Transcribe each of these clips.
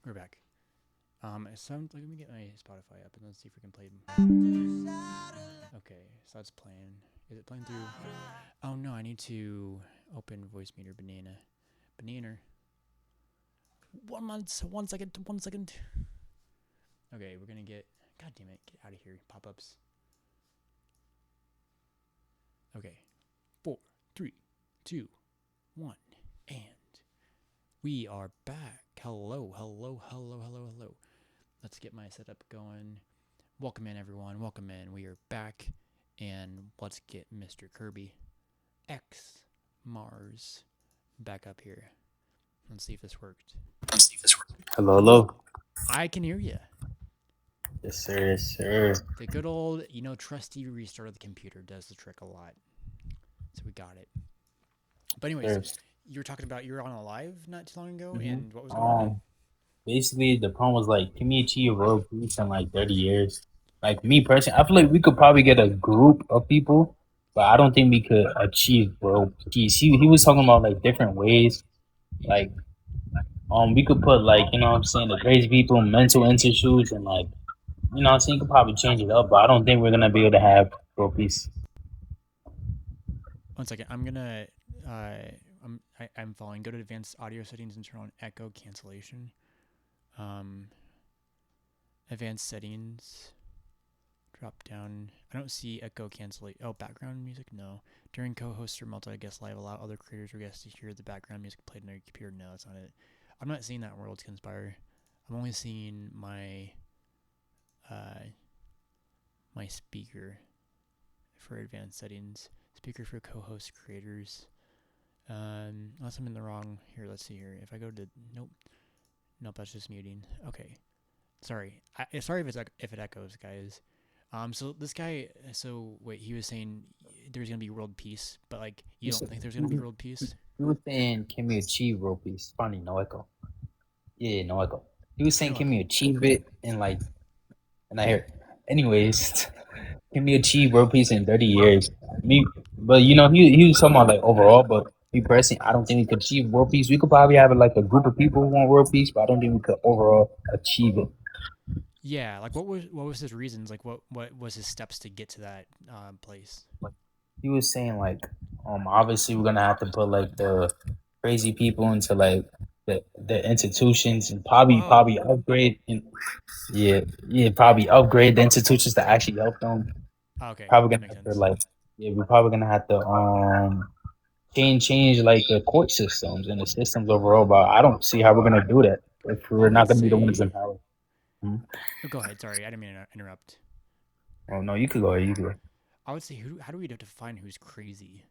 We're back. Let me get my Spotify up and let's see if we can play. Okay, so that's playing. Is it playing through? Oh no, I need to open voice meter. Banana. 1 month. 1 second. 1 second. Okay, we're gonna get. God damn it! Get out of here. Pop ups. Okay. 4, 3, 2, 1, and we are back. Hello. Let's get my setup going. Welcome in, everyone. Welcome in. We are back, and let's get Mr. Kirby X Mars back up here. Let's see if this worked. Hello, hello. I can hear you. Yes, sir. Yes, sir. The good old, trusty restart of the computer does the trick a lot. So we got it. But anyways, Sir. you were talking about you were on a live not too long ago, hmm and what was going on? Um, Basically, the problem was like, can we achieve world peace in like 30 years? Like me personally, I feel like we could probably get a group of people, but I don't think we could achieve world peace. He was talking about like different ways, like we could put like what I'm saying, the crazy people in mental institutes and like what I'm saying, you could probably change it up, but I don't think we're gonna be able to have world peace. 1 second. I'm gonna. Uh, I'm following. Go to advanced audio settings and turn on echo cancellation. Um, advanced settings. Drop down. I don't see echo cancellation. Oh, background music? No. During co-host or multi-guest live, allow other creators or guests to hear the background music played on your computer. No, that's not it. I'm not seeing that Worlds Conspire. I'm only seeing uh, my speaker for advanced settings. Speaker for co-host creators. Unless I'm in the wrong. Here, let's see here. If I go to nope, that's just muting. Okay, sorry. Sorry if it echoes, guys. So this guy, so wait, he was saying there's gonna be world peace, but like you He don't said think there's gonna be world peace? he was saying, can we achieve world peace? Funny, no echo. Yeah, no echo. He was saying, No can we echo. achieve it in like, and I hear, anyways, can we achieve world peace in 30 years? Me, but he was talking about like overall, but me personally, I don't think we could achieve world peace. We could probably have like a group of people who want world peace, but I don't think we could overall achieve it. Yeah, like what was his reasons? Like what was his steps to get to that place? He was saying like, obviously we're gonna have to put like the crazy people into like the institutions and probably Whoa. upgrade and yeah, probably upgrade the institutions to actually help them. Okay, Probably that gonna makes have to sense. like we're probably gonna have to change like the court systems and the systems overall. But I don't see how we're gonna do that if I we're would not gonna be the ones say. in power. Hmm? Oh, go ahead. Sorry, I didn't mean to interrupt. Oh no, you could go ahead. You could go. I would say who? How do we define who's crazy?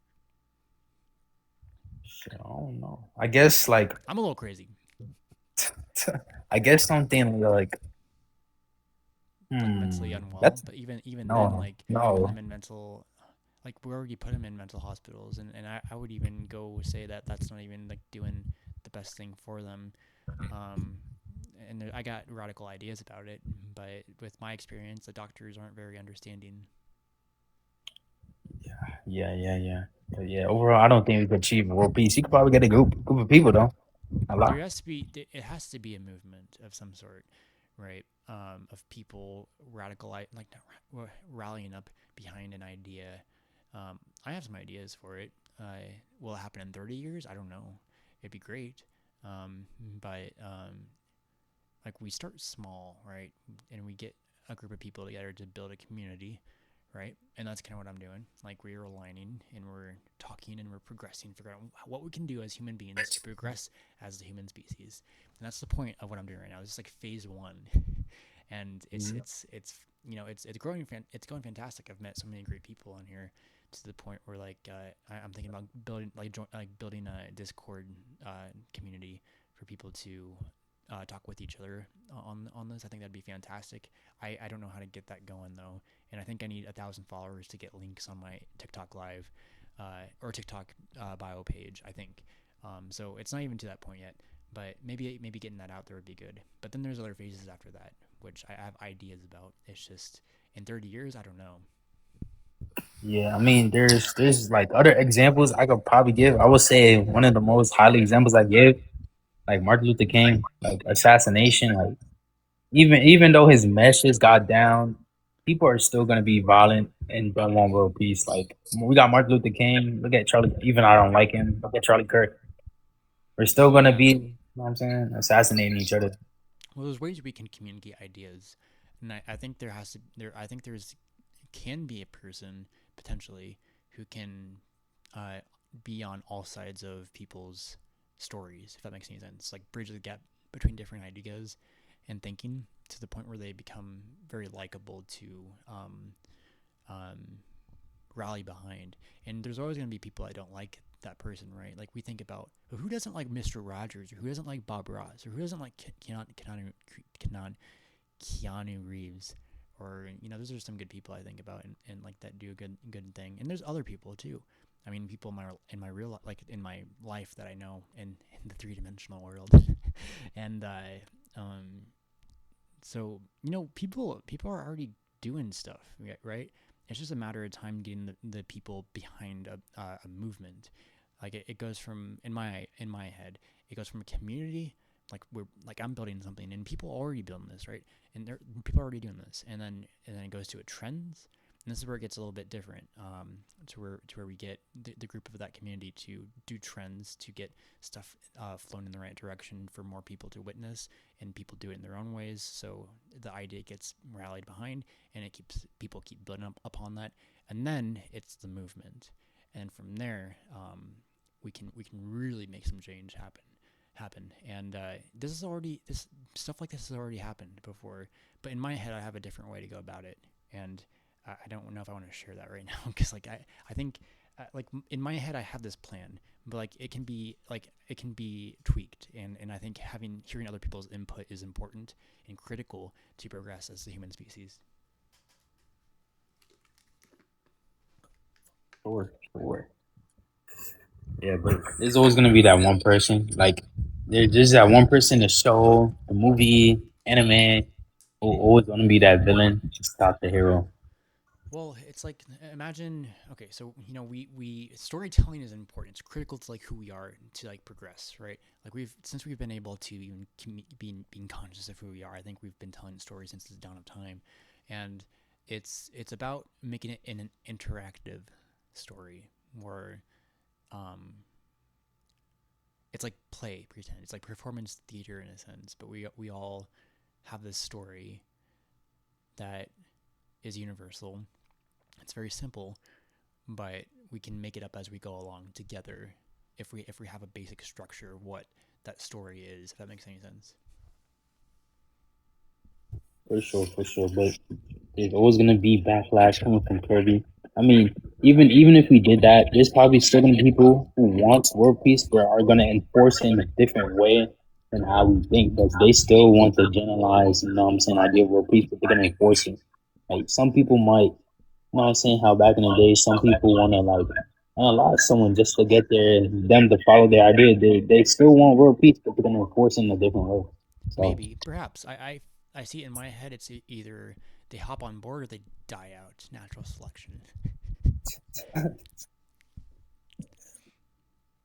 Shit, I don't know. I guess like I'm a little crazy, I guess something like like mentally hmm. unwell. That's But even then, no like putting no. them in mental, like we already put him in mental hospitals, and I would even go say that that's not even like doing the best thing for them. Um, and I got radical ideas about it, but with my experience, the doctors aren't very understanding. Yeah. But yeah, overall, I don't think we could achieve world peace. You could probably get a group of people though. A There lot. has to be it has to be a movement of some sort, right? Of people rallying up behind an idea. I have some ideas for it. Will it happen in 30 years? I don't know. It'd be great. But like we start small, right? And we get a group of people together to build a community, right? And that's kind of what I'm doing. Like we're aligning and we're talking and we're progressing, figuring out what we can do as human beings to progress as the human species. And that's the point of what I'm doing right now. This is like phase one, and Mhm. it's growing. It's going fantastic. I've met so many great people on here to the point where like I'm thinking about building a Discord community for people to talk with each other on this. I think that'd be fantastic. I don't know how to get that going though, and I think I need 1,000 followers to get links on my TikTok live or TikTok bio page. I think so. It's not even to that point yet, but maybe getting that out there would be good. But then there's other phases after that, which I have ideas about. It's just in 30 years, I don't know. Yeah, I mean, there's like other examples I could probably give. I would say one of the most highly examples I give. like Martin Luther King, like assassination, like even though his meshes got down, people are still gonna be violent and don't want world peace. Like we got Martin Luther King. Look at Charlie. Even I don't like him. Look at Charlie Kirk. We're still gonna Yeah. be, you know what I'm saying, assassinating each other. Well, there's ways we can communicate ideas, and I think there has to there. I think there's can be a person potentially who can uh, be on all sides of people's stories, if that makes any sense. Like bridge the gap between different ideas and thinking to the point where they become very likable to um, rally behind. And there's always going to be people that don't like that person, right? Like we think about who doesn't like Mr. Rogers, or who doesn't like Bob Ross, or who doesn't like Keanu Reeves, or those are some good people I think about and like that do a good thing. And there's other people too. I mean, people in my real like in my life that I know in the 3 dimensional world, and um, so people are already doing stuff, right? It's just a matter of time getting the people behind a movement. Like it goes from in my head, it goes from a community, like I'm building something and people are already building this, right? And people are already doing this, and then it goes to a trends, and this is where it gets a little bit different. To where we get the group of that community to do trends to get stuff flown in the right direction for more people to witness, and people do it in their own ways. So the idea gets rallied behind, and it keeps people keep building up upon that, and then it's the movement, and from there, we can really make some change happen. And this stuff like this has already happened before, but in my head, I have a different way to go about it, and I don't know if I want to share that right now because I think like in my head I have this plan, but it can be tweaked, and I think hearing other people's input is important and critical to progress as the human species. Sure, sure. Yeah, but there's always gonna be that one person. Like there's that one person, the show, the movie, anime, who always gonna be that villain to stop the hero. Well, it's like imagine okay, so we storytelling is important. It's critical to like who we are to like progress, right? Like we've been able to even being conscious of who we are. I think we've been telling stories since the dawn of time, and it's about making it in an interactive story where um it's like play pretend. It's like performance theater in a sense, but we all have this story that is universal. It's very simple, but we can make it up as we go along together if we have a basic structure of what that story is, if that makes any sense. For sure, for sure. But there's always gonna be backlash coming from Kirby. I mean, even if we did that, there's probably still gonna be people who want world peace but are gonna enforce it in a different way than how we think, because they still want to generalize, you know what I'm saying, idea of world peace, but they're gonna enforce it. Like some people might, you know what I'm saying, how back in the day some people wanna like analyze someone just to get them to follow their idea. They still want world peace, but they're gonna enforce it in a different way. So Maybe, perhaps. I see it in my head. It's either they hop on board or they die out. Natural selection.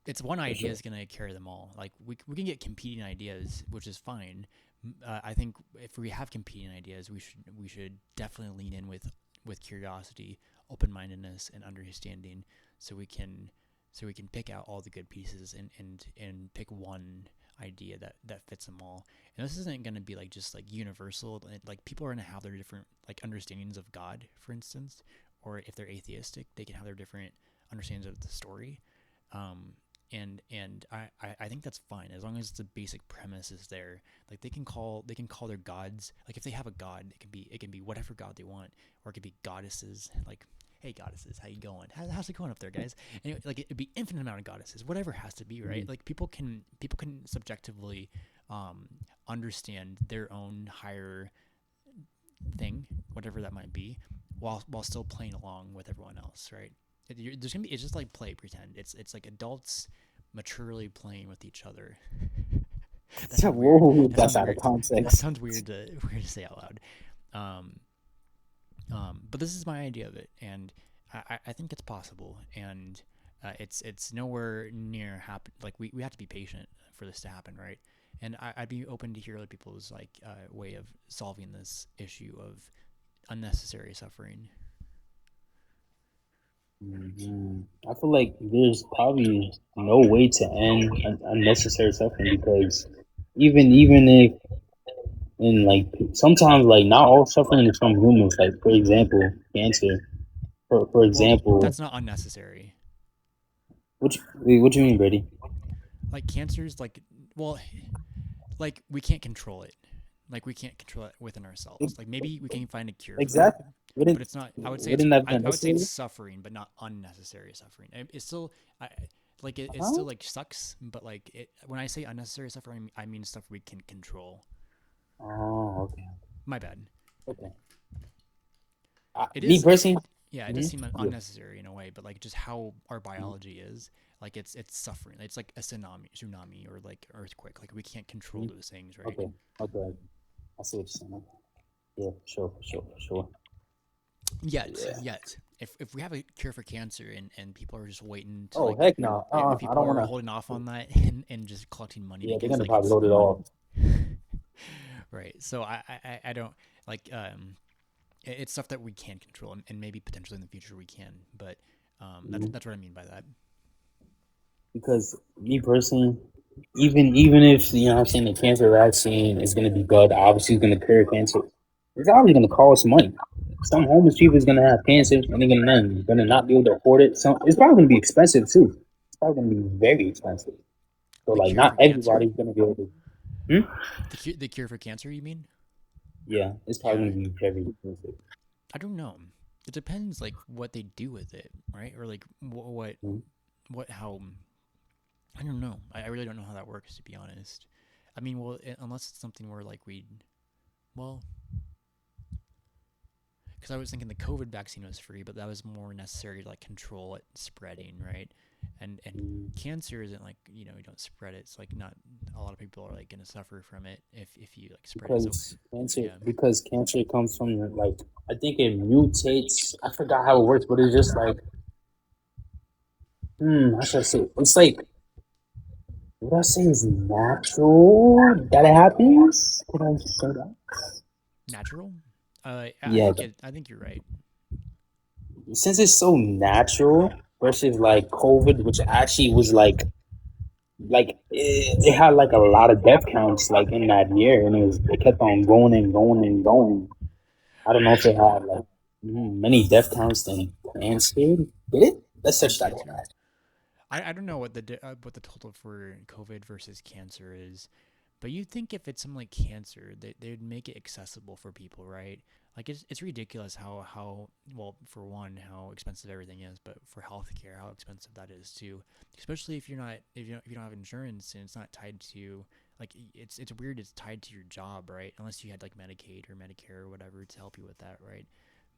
It's one for idea sure. is gonna carry them all. Like we can get competing ideas, which is fine. I think if we have competing ideas, we should definitely lean in with curiosity, open mindedness, and understanding, so we can pick out all the good pieces and pick one idea that fits them all. And this isn't going to be like just like universal. Like people are going to have their different like understandings of God, for instance, or if they're atheistic, they can have their different understandings of the story. Um, and I think that's fine as long as the basic premise is there. Like they can call their gods, like if they have a god, it can be whatever god they want, or it could be goddesses. Like, hey goddesses, how you going? How's it going up there, guys? Anyway, like it'd be infinite amount of goddesses, whatever it has to be, right? Mhm. Like people can subjectively um, understand their own higher thing, whatever that might be, while still playing along with everyone else, right? There's gonna be it's just like play pretend. It's like adults maturely playing with each other. That sounds weird. Whoa, That that's sounds out of weird. That context. sounds weird to say out loud. Um, but this is my idea of it, and I think it's possible, and it's nowhere near happen. Like we have to be patient for this to happen, right? And I'd be open to hear other people's like way of solving this issue of unnecessary suffering. I feel like there's probably no way to end unnecessary suffering because even if in like sometimes like not all suffering is from humans. Like for example, cancer. For Well, example, that's not unnecessary. what you mean, Brady? Like cancer's like, well, like we can't control it. Like we can't control it within ourselves. Like maybe we can find a cure for it, Exactly. but it's not. I would say it's. Wouldn't that be I would say it's unnecessary? suffering, but not unnecessary suffering. It's still. I, like it Huh? still like sucks, but like when I say unnecessary suffering, I mean stuff we can control. Oh, okay, My bad. okay. It Me is. personally, Yeah, it does mhm, seem yeah, unnecessary in a way, but like just how our mhm, biology is, like it's suffering. It's like a tsunami, or like earthquake. Like we can't control mhm. those things, right? Okay, okay. I see what you're saying. Yeah, for sure, for sure, for sure. Yeah. Yet, if we have a cure for cancer and people are just waiting to Oh like, heck no. if I people don't are wanna. holding off on that and just collecting money Yeah, they're because gonna like probably it's load it off. right. So I don't like it's stuff that we can control, and maybe potentially in the future we can, but Mhm. that's what I mean by that. Because me personally, even if you know what I'm saying the cancer vaccine is gonna be good, obviously it's gonna cure cancer. It's obviously gonna cost money. Some homeless people is gonna have cancer and they're gonna not be able to afford it. So it's probably gonna be expensive too. It's probably gonna be very expensive. So The like cure not for cancer, everybody's gonna be able to. Hmm? the cure for cancer, you mean? Yeah, it's probably Yeah, gonna be very expensive. I don't know. It depends like what they do with it, right? Or like Mhm. what how I don't know. I really don't know how that works, to be honest. I mean, well, unless it's something where like we, well, because I was thinking the COVID vaccine was free, but that was more necessary to like control it spreading, right? And Mhm. cancer isn't like, you don't spread it. It's like not a lot of people are like gonna suffer from it if you like spread it. So yeah, Because cancer comes from like I think it mutates. I forgot how it works, but it's just like how should I say? It's like what I say is natural that it happens. Could I say that? natural. I Yeah, think I think you're right. since it's so natural versus like COVID, which actually was like it had like a lot of death counts like in that year, and it kept on going and going and going. I don't know if it had like many death counts than cancer. Did it? Let's Than search that on cancer. that. I don't know what the total for COVID versus cancer is, but you'd think if it's something like cancer, they'd make it accessible for people, right? Like it's ridiculous how well, for one, how expensive everything is, but for healthcare how expensive that is too. Especially if you don't have insurance and it's not tied to, like, it's weird, it's tied to your job, right? Unless you had like Medicaid or Medicare or whatever to help you with that, right?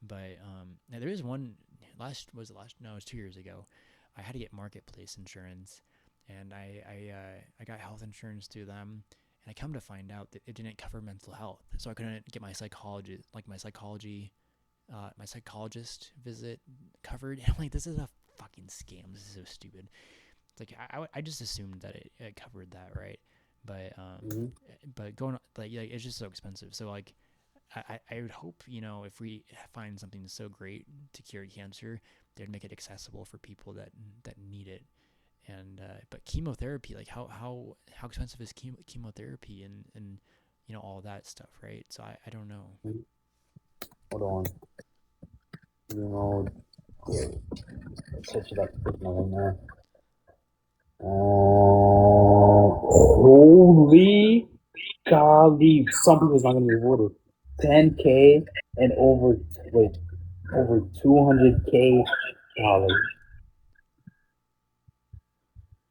But now there is one, last, no, it was 2 years ago. I had to get marketplace insurance, and I got health insurance through them, and I come to find out that it didn't cover mental health, so I couldn't get my psychologist visit covered. And I'm like, this is a fucking scam. This is so stupid. It's like I just assumed that it covered that, right? But Hmm. going like, yeah, it's just so expensive. So like I would hope, if we find something so great to cure cancer, they'd make it accessible for people that need it. And but chemotherapy, like how expensive is chemotherapy, and all that stuff, right? So I don't know. Hold on. You know, yeah, search it up right now. Holy golly! Some people's not gonna be avoided. 10K and wait over 200K dollars.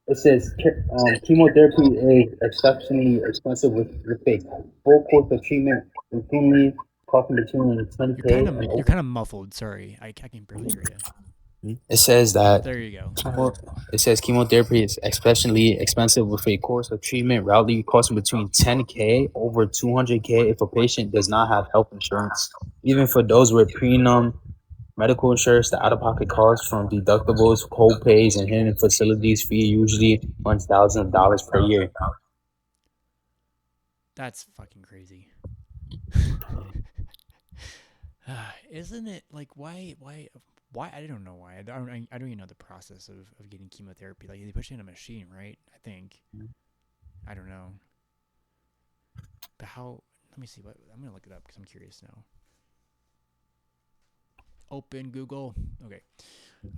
It says chemotherapy is exceptionally expensive with a full course of treatment, routinely costing between You're 10K kind of and you're over. kind of muffled. Sorry, I can barely hear you. It says that There you go. chemo, it says chemotherapy is especially expensive with a course of treatment roughly costing between 10K over 200K if a patient does not have health insurance. Even for those with premium medical insurance, the out-of-pocket costs from deductibles, co-pays, and hidden facilities fee usually runs thousands of dollars per year. That's fucking crazy. Isn't it like why I don't know why I don't even know the process of getting chemotherapy. Like they put you in a machine, right? I think I don't know, but how? Let me see what I'm gonna look it up because I'm curious now. Open Google. Okay.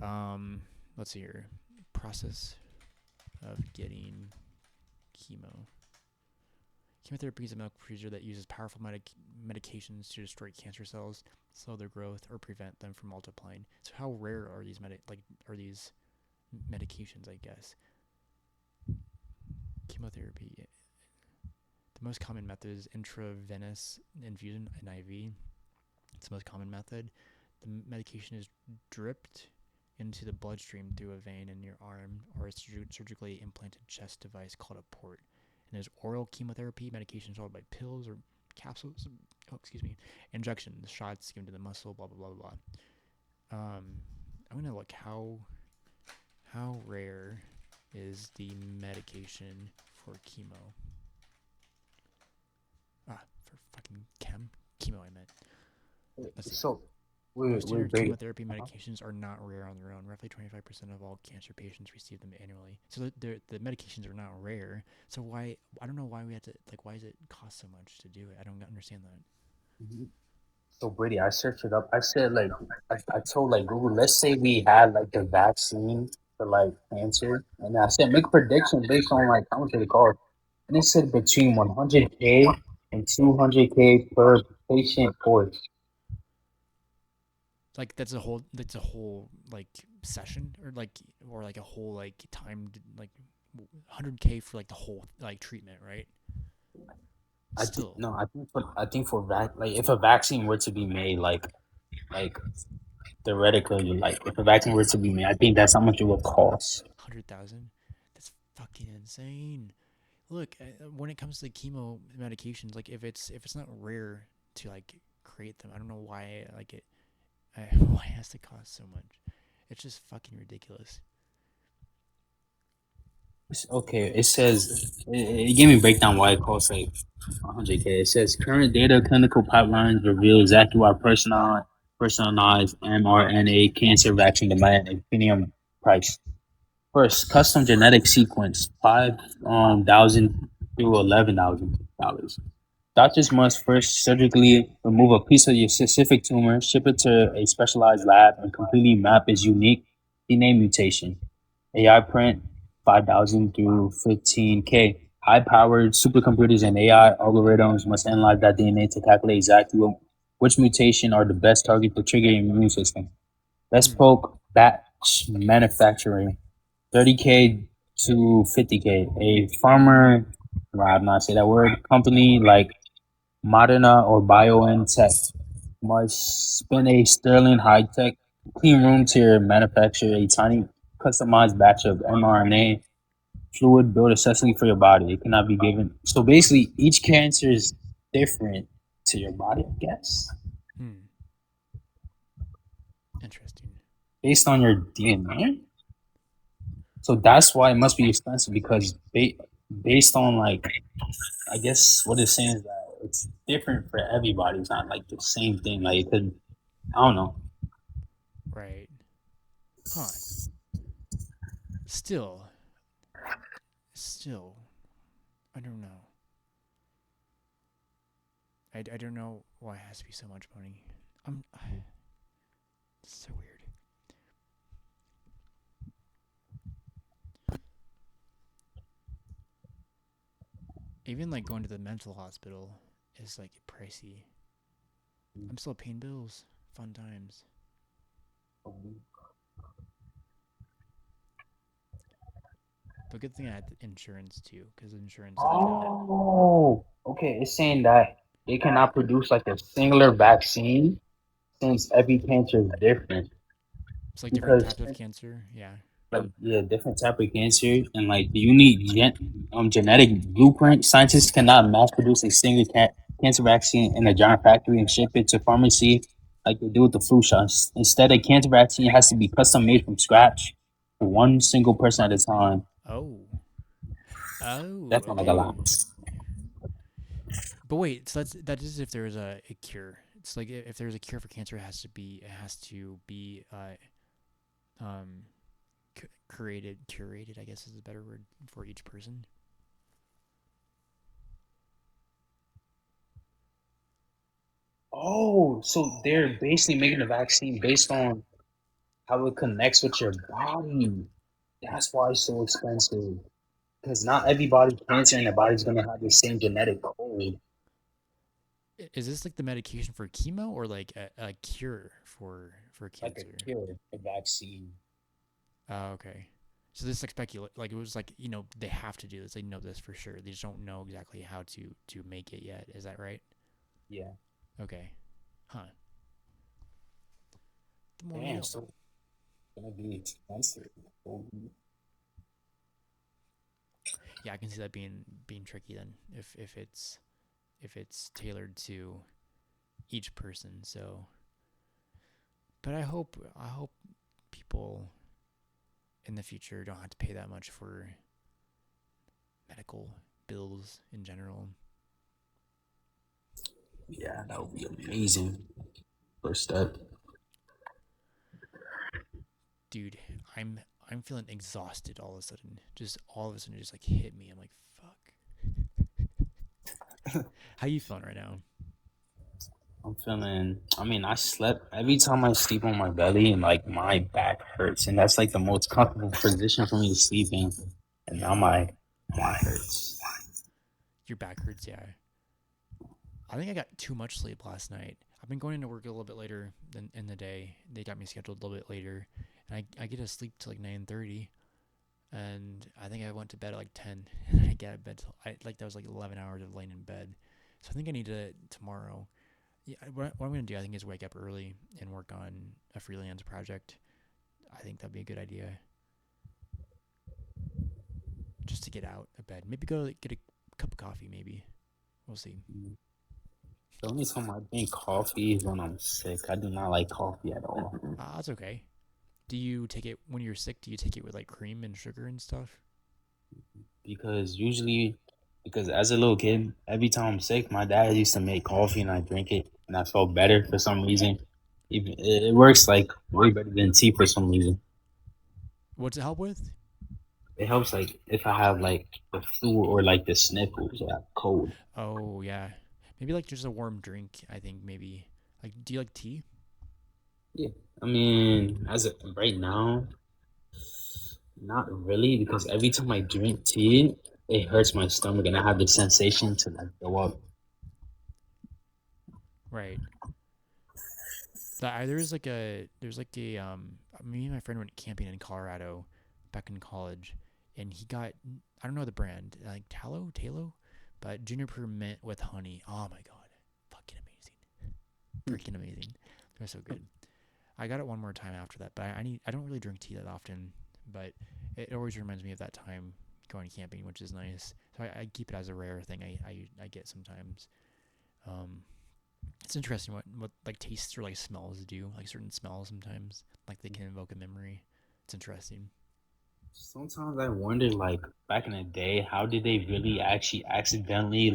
Um, let's see here. Process of getting chemo. Chemotherapy is a medical procedure that uses powerful medications to destroy cancer cells, slow their growth, or prevent them from multiplying. So how rare are these are these medications? I guess chemotherapy. The most common method is intravenous infusion, an IV. It's the most common method. The medication is dripped into the bloodstream through a vein in your arm or a surgically implanted chest device called a port. And there's oral chemotherapy, medications followed by pills or capsules. Oh, excuse me, injections, shots given to the muscle. Blah blah blah blah. I'm gonna look how rare is the medication for chemo. For fucking chemo. I meant. Let's see. So Most we're standard great. chemotherapy medications are not rare on their own. Roughly 25% of all cancer patients receive them annually. So the medications are not rare. So why I don't know why we have to like why does it cost so much to do it? I don't understand that. So Brady, I searched it up. I said like I told like Google, let's say we had like the vaccine for like cancer, and I said make a prediction based on like how much it cost, and it said between 100K and 200K per patient course. Like that's a whole like session or like a whole like timed like 100K for like the whole like treatment, right? I think Still no, I think for like if a vaccine were to be made, like theoretically, like if a vaccine were to be made, I think that's how much it would cost. 100,000. That's fucking insane. Look, when it comes to chemo medications, like if it's not rare to like create them, I don't know why like why it has to cost so much. It's just fucking ridiculous. Okay, it says it gave me a breakdown why it costs like 100K. It says current data clinical pipelines reveal exactly why personalized mRNA cancer vaccine demand a premium price. First, custom genetic sequence 5,000 through $11,000. Doctors must first surgically remove a piece of your specific tumor, ship it to a specialized lab, and completely map its unique DNA mutation. AI print 5,000 through 15K. High powered supercomputers and AI algorithms must analyze that DNA to calculate exactly which mutation are the best target to trigger your immune system. Let's Hmm. poke batch manufacturing 30K to 50K. A farmer, well, I'm not say that word, company like Moderna or BioNTech must spin a sterling high-tech clean room to manufacture a tiny customized batch of mRNA fluid built especially for your body. It cannot be given. So basically, each cancer is different to your body, I guess, Hmm. Interesting. based on your DNA. So that's why it must be expensive because based on like I guess what it's saying is that it's different for everybody. It's not like the same thing. Like it could I don't know. Right. Huh. Still, still, I don't know. I don't know why it has to be so much money. I'm. It's so weird. Even like going to the mental hospital is like pricey. I'm still paying bills. Fun times. But good thing I had insurance too, because insurance is Oh, okay. It's saying that they cannot produce like a singular vaccine since every cancer is different. it's like different Because types of cancer. Yeah. like yeah, different type of cancer and like the unique genetic blueprint, scientists cannot mass produce a single cancer vaccine in a giant factory and ship it to pharmacy like they do with the flu shots. Instead, a cancer vaccine has to be custom made from scratch for one single person at a time. Oh. Oh. That's not like a Okay. lot. But wait, so that is if there is a cure. It's like if there's a cure for cancer, it has to be um curated. I guess is a better word for each person. Oh, so they're basically making a vaccine based on how it connects with your body. That's why it's so expensive. Because not everybody's cancer in their body's gonna have the same genetic code. Is this like the medication for chemo or like a cure for Like a cancer? cure, a vaccine. Oh, okay. So this like speculate like it was like they have to do this. They know this for sure. They just don't know exactly how to make it yet. Is that right? Yeah. Okay. Huh. The more you Damn, know. so it's gonna be expensive. Oh, Yeah, I can see that being tricky then if it's tailored to each person. So, but I hope people in the future don't have to pay that much for medical bills in general. yeah, that would be amazing. First step. Dude, I'm I'm feeling exhausted all of a sudden. Just all of a sudden it just like hit me. I'm like, fuck. How you feeling right now? I'm feeling. I mean, I slept. Every time I sleep on my belly, and like my back hurts, and that's like the most comfortable position for me to sleep in. And now Yeah. my hurts. Your back hurts, yeah. I think I got too much sleep last night. I've been going into work a little bit later than in the day. They got me scheduled a little bit later, and I get to sleep till like 9:30. And I think I went to bed at like 10, and I get out of bed till that was like 11 hours of laying in bed. So I think I need to tomorrow. Yeah, what I'm gonna do I think is wake up early and work on a freelance project. I think that'd be a good idea just to get out of bed. Maybe go get a cup of coffee. Maybe we'll see. The only time I drink coffee is when I'm sick. I do not like coffee at all. That's okay. Do you take it when you're sick? Do you take it with like cream and sugar and stuff? Because usually, because as a little kid, every time I'm sick, my dad used to make coffee and I drink it, and I felt better for some reason. Even it works like way better than tea for some reason. What's it help with? It helps like if I have like the flu or like the sniffles or a cold. Oh yeah, maybe like just a warm drink. I think maybe like. Do you like tea? Yeah, I mean, as of right now, not really because every time I drink tea, it hurts my stomach and I have the sensation to like go up. Right. There's like a me and my friend went camping in Colorado back in college, and he got I don't know the brand like Talo, but juniper mint with honey. Oh my god, fucking amazing, freaking amazing. They're so good. I got it one more time after that, but I don't really drink tea that often, but it always reminds me of that time going camping, which is nice. So I keep it as a rare thing I get sometimes. Um, it's interesting what like tastes or like smells do. Like certain smells sometimes like they can invoke a memory. It's interesting. Sometimes I wonder, like back in the day, how did they really actually accidentally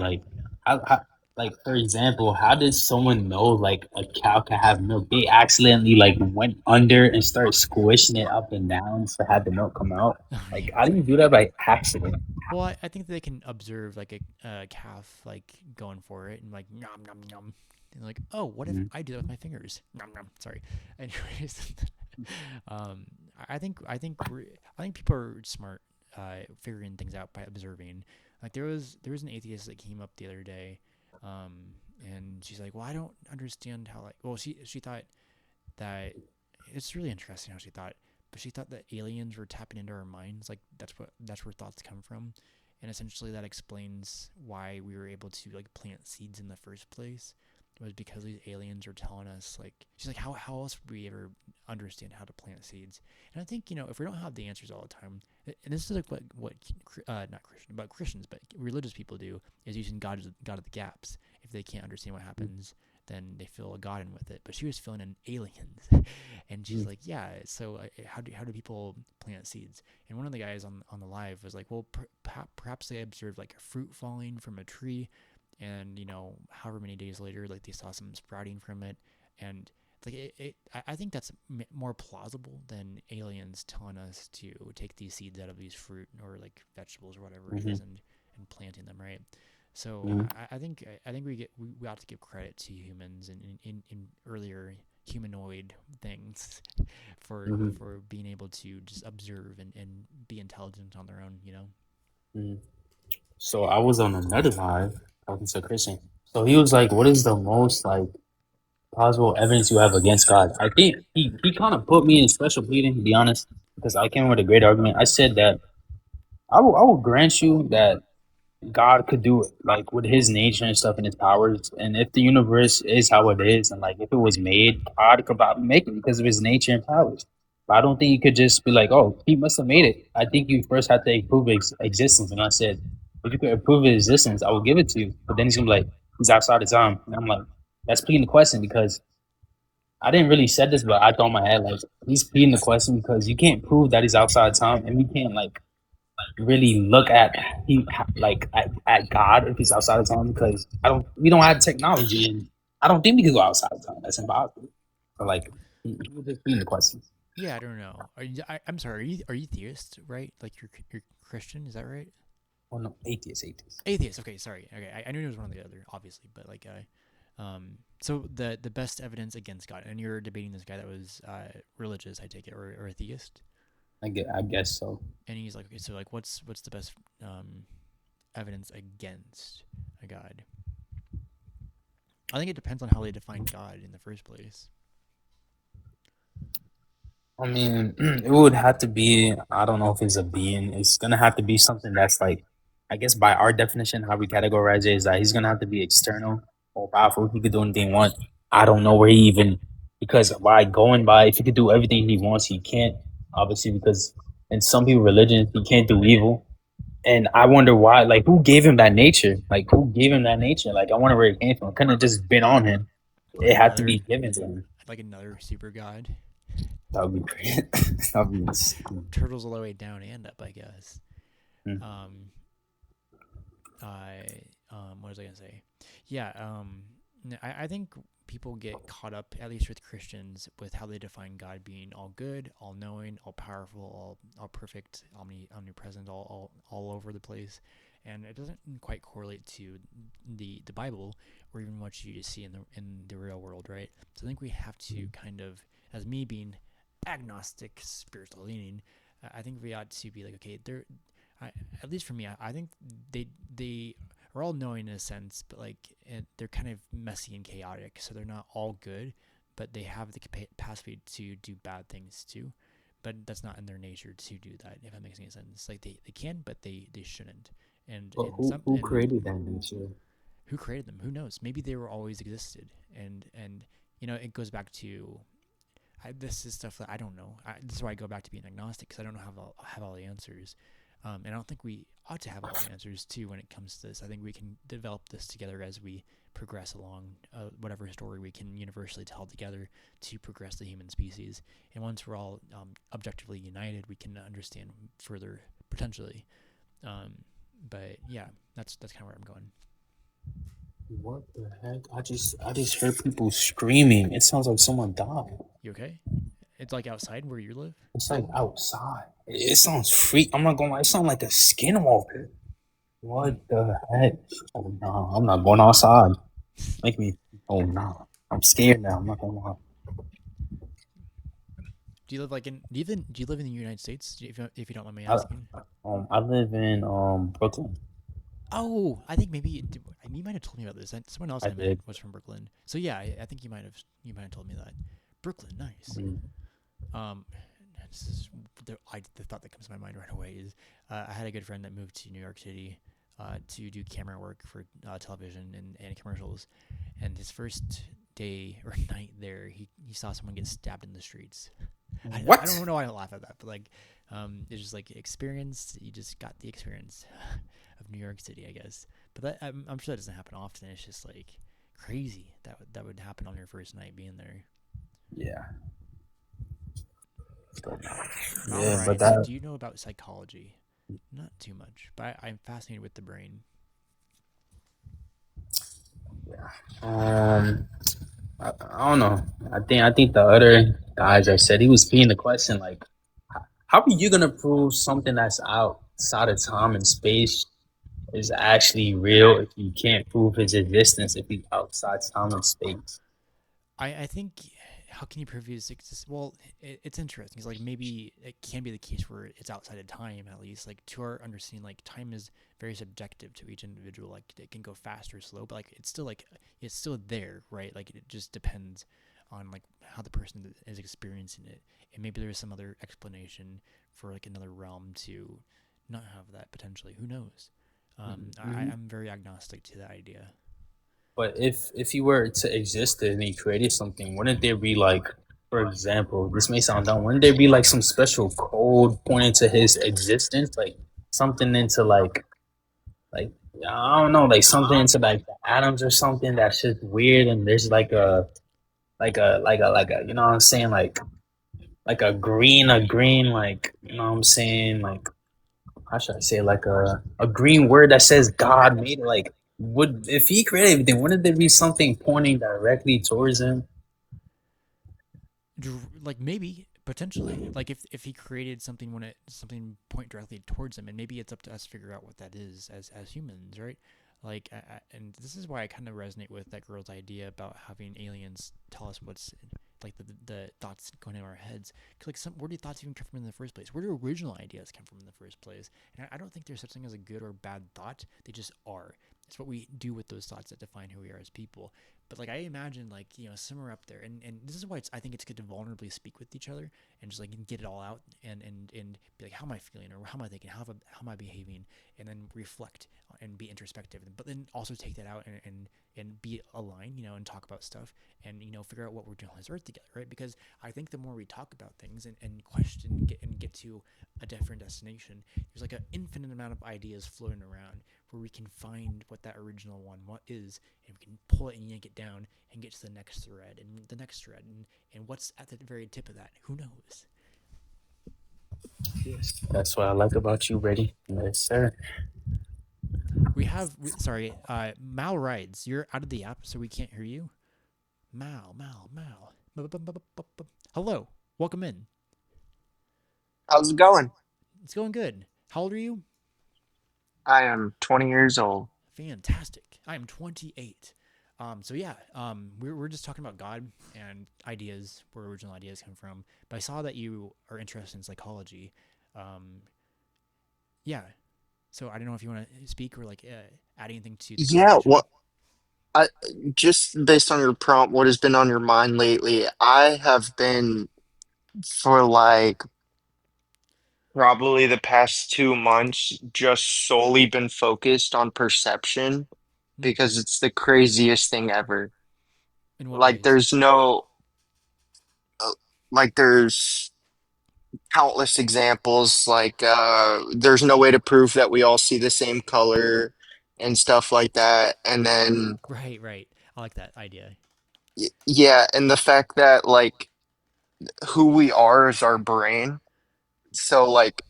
how like for example, how did someone know like a cow can have milk? They accidentally like went under and started squishing it up and down to have the milk come out. Like, how do you do that by accident? Well, I think they can observe like a calf like going for it and like nom nom nom. And like, oh, what if Mhm. I do that with my fingers? Nom nom. Sorry. Anyways, um, I think people are smart, figuring things out by observing. Like there was an atheist that came up the other day, and she's like, well, I don't understand how like well she thought that it's really interesting how she thought, but she thought that aliens were tapping into our minds. Like that's where thoughts come from, and essentially that explains why we were able to like plant seeds in the first place. It was because these aliens were telling us like she's like how else would we ever understand how to plant seeds? And I think if we don't have the answers all the time, and this is like what not Christian but Christians but religious people do is using God of the gaps. If they can't understand what happens, then they fill a God in with it. But she was filling in aliens, and she's like, yeah. So how do people plant seeds? And one of the guys on the live was like, well, perhaps they observed like a fruit falling from a tree, and however many days later, like they saw some sprouting from it, and like I think that's more plausible than aliens telling us to take these seeds out of these fruit or like vegetables or whatever it Hmm. is, and planting them, right? So Hmm. I think we ought to give credit to humans in earlier humanoid things for Hmm. being able to just observe and be intelligent on their own, Hmm. So I was on another live talking to a Christian. So he was like, "What is the most like plausible evidence you have against God?" I think he kind of put me in special pleading, to be honest, because I came with a great argument. I said that I will grant you that God could do it, like with his nature and stuff and his powers. And if the universe is how it is, and like if it was made, God could probably make it because of his nature and powers. But I don't think you could just be like, oh, he must have made it. I think you first have to prove existence. And I said, if you could prove his existence, I will give it to you. But then he's gonna be like, he's outside of time. And I'm like, that's pleading the question because I didn't really said this, but I thought in my head like he's pleading the question because you can't prove that he's outside of time, and we can't like really look at he like at God if he's outside of time because I don't we don't have technology and I don't think we could go outside of time. That's impossible. But like we're just being the question. Yeah, I don't know. I'm sorry. Are you theist, right? Like you're Christian, is that right? Oh no, atheist, atheist. Atheist. Okay, sorry. Okay, I knew it was one or the other, obviously, but like so the best evidence against God, and you're debating this guy that was religious, I take it, or a theist, I guess so. and he's like, okay, so like what's the best evidence against a God? I think it depends on how they define God in the first place. I mean, it would have to be. I don't know if it's a being. It's gonna have to be something that's like, I guess by our definition, how we categorize it is that he's gonna have to be external or powerful. He could do anything he wants. I don't know where he even because by going by, if he could do everything he wants, he can't. Obviously, because in some people religions, he can't do evil. And I wonder why. Like, who gave him that nature? Like, who gave him that nature? Like, I wonder where it came from. It couldn't have just been on him. Like It had to be another given to him. super God. That would be great. that would be insane. Turtles all the way down and up, I guess. Mm. Um, I what was I gonna say? Yeah, I think people get caught up, at least with Christians, with how they define God being all good, all knowing, all powerful, all perfect, omnipresent, all over the place, and it doesn't quite correlate to the Bible or even what you see in the real world, right? So I think we have to kind of, as me being agnostic, spiritual leaning, I think we ought to be like, okay, I, at least for me, I think they are all knowing in a sense, but like they're kind of messy and chaotic. So they're not all good, but they have the capacity to do bad things too. But that's not in their nature to do that. If that makes any sense, like they can, but they shouldn't. And But and who some who and created that nature? who created them? Who knows? Maybe they were always existed. And it goes back to this is stuff that I don't know. This is why I go back to being agnostic because I don't know have all the answers. And I don't think we ought to have all the answers too when it comes to this. I think we can develop this together as we progress along whatever story we can universally tell together to progress the human species. And once we're all objectively united, we can understand further potentially. But yeah, that's kind of where I'm going. What the heck? I just heard people screaming. It sounds like someone died. You okay? It's like outside where you live. It's like outside. It sounds freak. I'm not gonna lie. It sounds like a skinwalker. Hmm. What the heck? Oh no, I'm not going outside. Make me. Oh no, I'm scared now. I'm not gonna lie. Do you live like in? Do you live in the United States? If you don't mind me I, asking. I live in Brooklyn. Oh, I think maybe you might have told me about this. Someone else I I met did. was from Brooklyn. So yeah, I think you might have told me that. Brooklyn, nice. Mm. Um, this is the thought that comes to my mind right away is I had a good friend that moved to New York City to do camera work for television and commercials, and his first day or night there, he saw someone get stabbed in the streets. I What? don't know why I laugh at that, but like, it's just like experience. You just got the experience of New York City, I guess. But I'm sure that doesn't happen often. It's just like crazy that would happen on your first night being there. Yeah. All Yeah, but right. So that do you know about psychology? Not too much, but I'm fascinated with the brain. Um, I don't know. I think the other guys I said he was being the question like, how are you gonna prove something that's outside of time and space is actually real if you can't prove his existence if he's outside time and space? I think how can you prove his existence? Well, it's interesting. It's like maybe it can be the case where it's outside of time at least. Like to our understanding, like time is very subjective to each individual. Like it can go fast or slow, but like it's still there, right? Like it just depends on like how the person is experiencing it, and maybe there's some other explanation for like another realm to not have that potentially. Who knows? Mhm. I'm very agnostic to that idea. But if he were to exist and he created something, wouldn't there be like, for example, this may sound dumb, wouldn't there be like some special code pointing to his existence, like something into like I don't know, like something into like the atoms or something that's just weird, and there's like a you know what I'm saying, like a green like you know what I'm saying, like how should I say, like a green word that says God made it. Like, would if he created everything, wouldn't there be something pointing directly towards him? Like maybe potentially like if he created something when it something point directly towards him, and maybe it's up to us to figure out what that is as humans, right? Like and this is why I kind of resonate with that girl's idea about having aliens tell us what's like the thoughts going in our heads. 'Cause, like where do thoughts even come from in the first place? Where do original ideas come from in the first place? And I don't think there's such thing as a good or bad thought. They just are. It's what we do with those thoughts that define who we are as people. But like I imagine like somewhere up there, and this is why I think it's good to vulnerably speak with each other and just like get it all out and be like, how am I feeling, or how am I thinking, how am I behaving, and then reflect and be introspective, but then also take that out and be aligned, and talk about stuff, and figure out what we're doing on this earth together, right? Because I think the more we talk about things and question and get to a different destination, there's like an infinite amount of ideas floating around where we can find what that original one what is, and we can pull it and yank it down and get to the next thread and the next thread, and what's at the very tip of that, who knows. Yes, that's what I like about you, Brady. Yes, sir. Sorry, Mal rides, you're out of the app so we can't hear you. Mal. Hello, welcome in. How's it going? It's going good. How old are you? I am 20 years old. Fantastic. I am 28. So yeah, we're just talking about God and ideas, where original ideas come from. But I saw that you are interested in psychology. Um, yeah. So I don't know if you want to speak or like add anything to the Yeah, conversation. I just based on your prompt, what has been on your mind lately? I have been for like probably the past 2 months just solely been focused on perception Hmm. because it's the craziest thing ever. In what Like ways? there's no like there's countless examples there's no way to prove that we all see the same color and stuff like that. And then Right. I like that idea. yeah, and the fact that like who we are is our brain. So like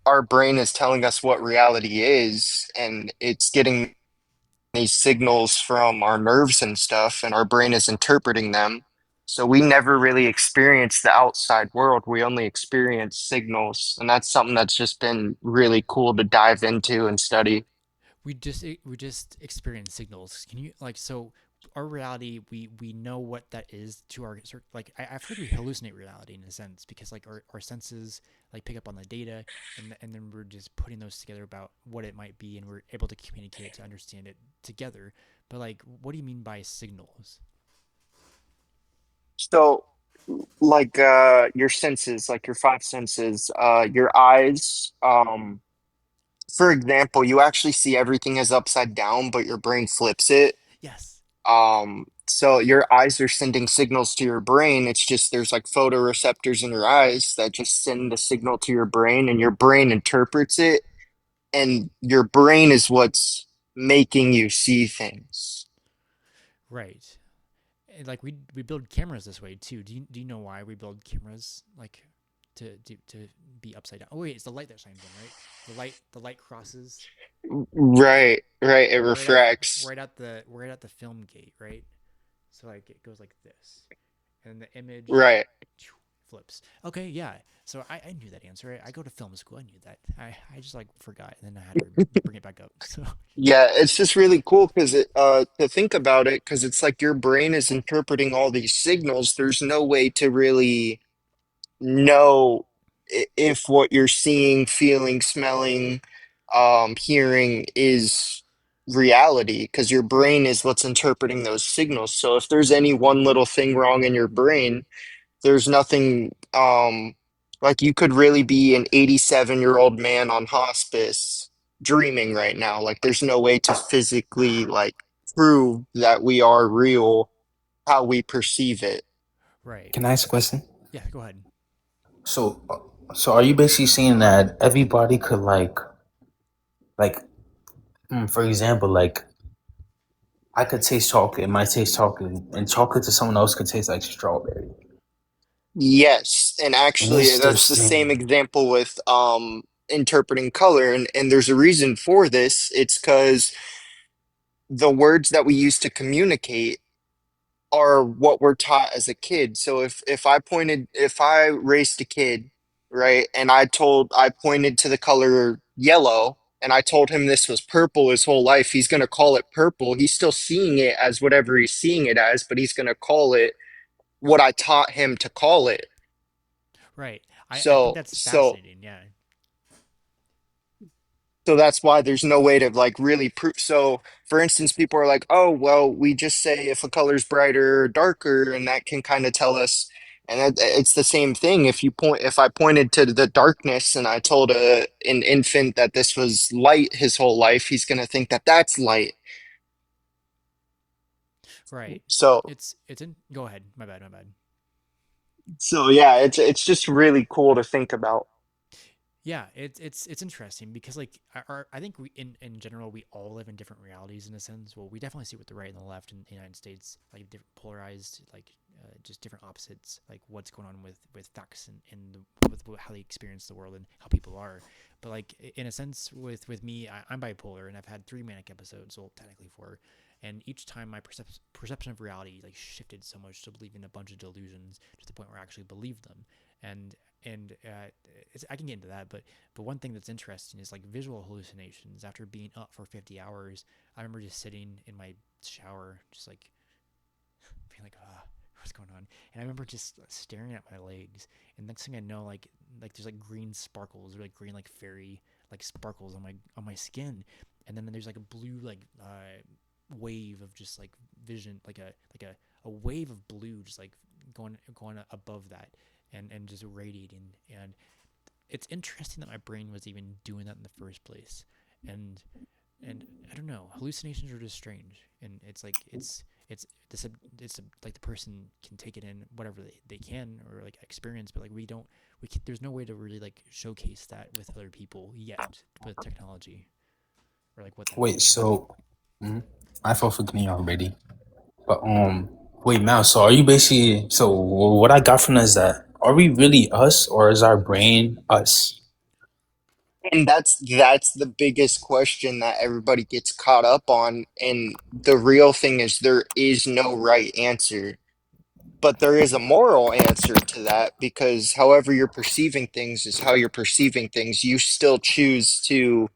our brain is telling us what reality is, and it's getting these signals from our nerves and stuff, and our brain is interpreting them. So we never really experience the outside world. We only experience signals, and that's something that's just been really cool to dive into and study. We just experience signals. Can you like so our reality, we know what that is to our like I feel like we hallucinate reality in a sense, because like our senses like pick up on the data, and then we're just putting those together about what it might be, and we're able to communicate it to understand it together. But like, what do you mean by signals? So your senses, like your five senses, your eyes, for example, you actually see everything as upside down, but your brain flips it. Yes. So your eyes are sending signals to your brain. It's just there's like photoreceptors in your eyes that just send the signal to your brain, and your brain interprets it, and your brain is what's making you see things. Right. And, like we build cameras this way too. Do you know why we build cameras like to be upside down. Oh wait, it's the light that shines in, right? The light crosses Right, right. It right at refracts. right at the film gate, right? So like it goes like this, and the image Right. flips. Okay, yeah. So I knew that answer. I go to film school. I knew that. I just like forgot, and then I had to bring it back up. So Yeah, it's just really cool because to think about it, because it's like your brain is interpreting all these signals. There's no way to really know if what you're seeing, feeling, smelling, hearing is reality, because your brain is what's interpreting those signals. So if there's any one little thing wrong in your brain, there's nothing, like you could really be an 87-year-old man on hospice dreaming right now. Like there's no way to physically like prove that we are real how we perceive it. right. Can I ask a question? Yeah, go ahead. So, so are you basically saying that everybody could like, for example, like I could taste chocolate, it might taste chocolate, and chocolate to someone else could taste like strawberry. Yes, and And actually it's the that's the same same. example with interpreting color, and there's a reason for this. It's because the words that we use to communicate are what we're taught as a kid. So if I raised a kid, right, and I pointed to the color yellow and I told him this was purple his whole life, he's going to call it purple. He's still seeing it as whatever he's seeing it as, but he's going to call it what I taught him to call it. Right. I think So, that's so fascinating. Yeah. So that's why there's no way to like really prove. So, for instance, people are like, "Oh, well, we just say if a color's brighter or darker, and that can kind of tell us." And it's the same thing. If I pointed to the darkness and I told an infant that this was light his whole life, he's gonna think that that's light. Right. So, It's in. Go ahead. My bad. My bad. so yeah, it's just really cool to think about. Yeah, it's interesting because like I think we in general we all live in different realities in a sense. Well, we definitely see with the right and the left in the United States, like different polarized, like just different opposites, like what's going on with facts and with how they experience the world and how people are. But like in a sense, with me, I'm bipolar and I've had 3 manic episodes, well technically four, and each time my perception of reality like shifted so much to believing a bunch of delusions to the point where I actually believe them. And I can get into that, but one thing that's interesting is like visual hallucinations. After being up for 50 hours, I remember just sitting in my shower, just like being like, ah, what's going on? And I remember just staring at my legs, and next thing I know, like there's like green sparkles or like green like fairy like sparkles on my skin, and then there's like a blue like wave of just like vision, like a wave of blue just like going above that and just radiating. And it's interesting that my brain was even doing that in the first place. And I don't know, hallucinations are just strange, and it's like it's like the person can take it in whatever they can or like experience, but like we can, there's no way to really like showcase that with other people yet with technology or like what that Wait, feels. so I felt for me already. But wait now. So are you basically? So what I got from that is that are we really us, or is our brain us? And that's the biggest question that everybody gets caught up on. And the real thing is there is no right answer. But there is a moral answer to that, because however you're perceiving things is how you're perceiving things. You still choose to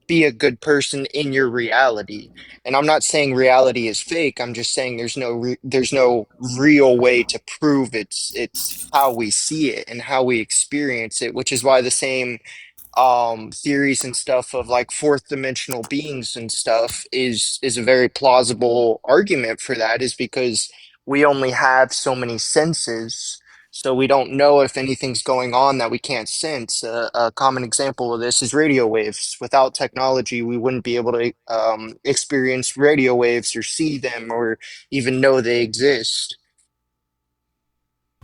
be a good person in your reality. And I'm not saying reality is fake. I'm just saying there's no real way to prove it's how we see it and how we experience it, which is why the same theories and stuff of like fourth dimensional beings and stuff is a very plausible argument for that, is because we only have so many senses, so we don't know if anything's going on that we can't sense. A common example of this is radio waves. Without technology we wouldn't be able to experience radio waves or see them or even know they exist.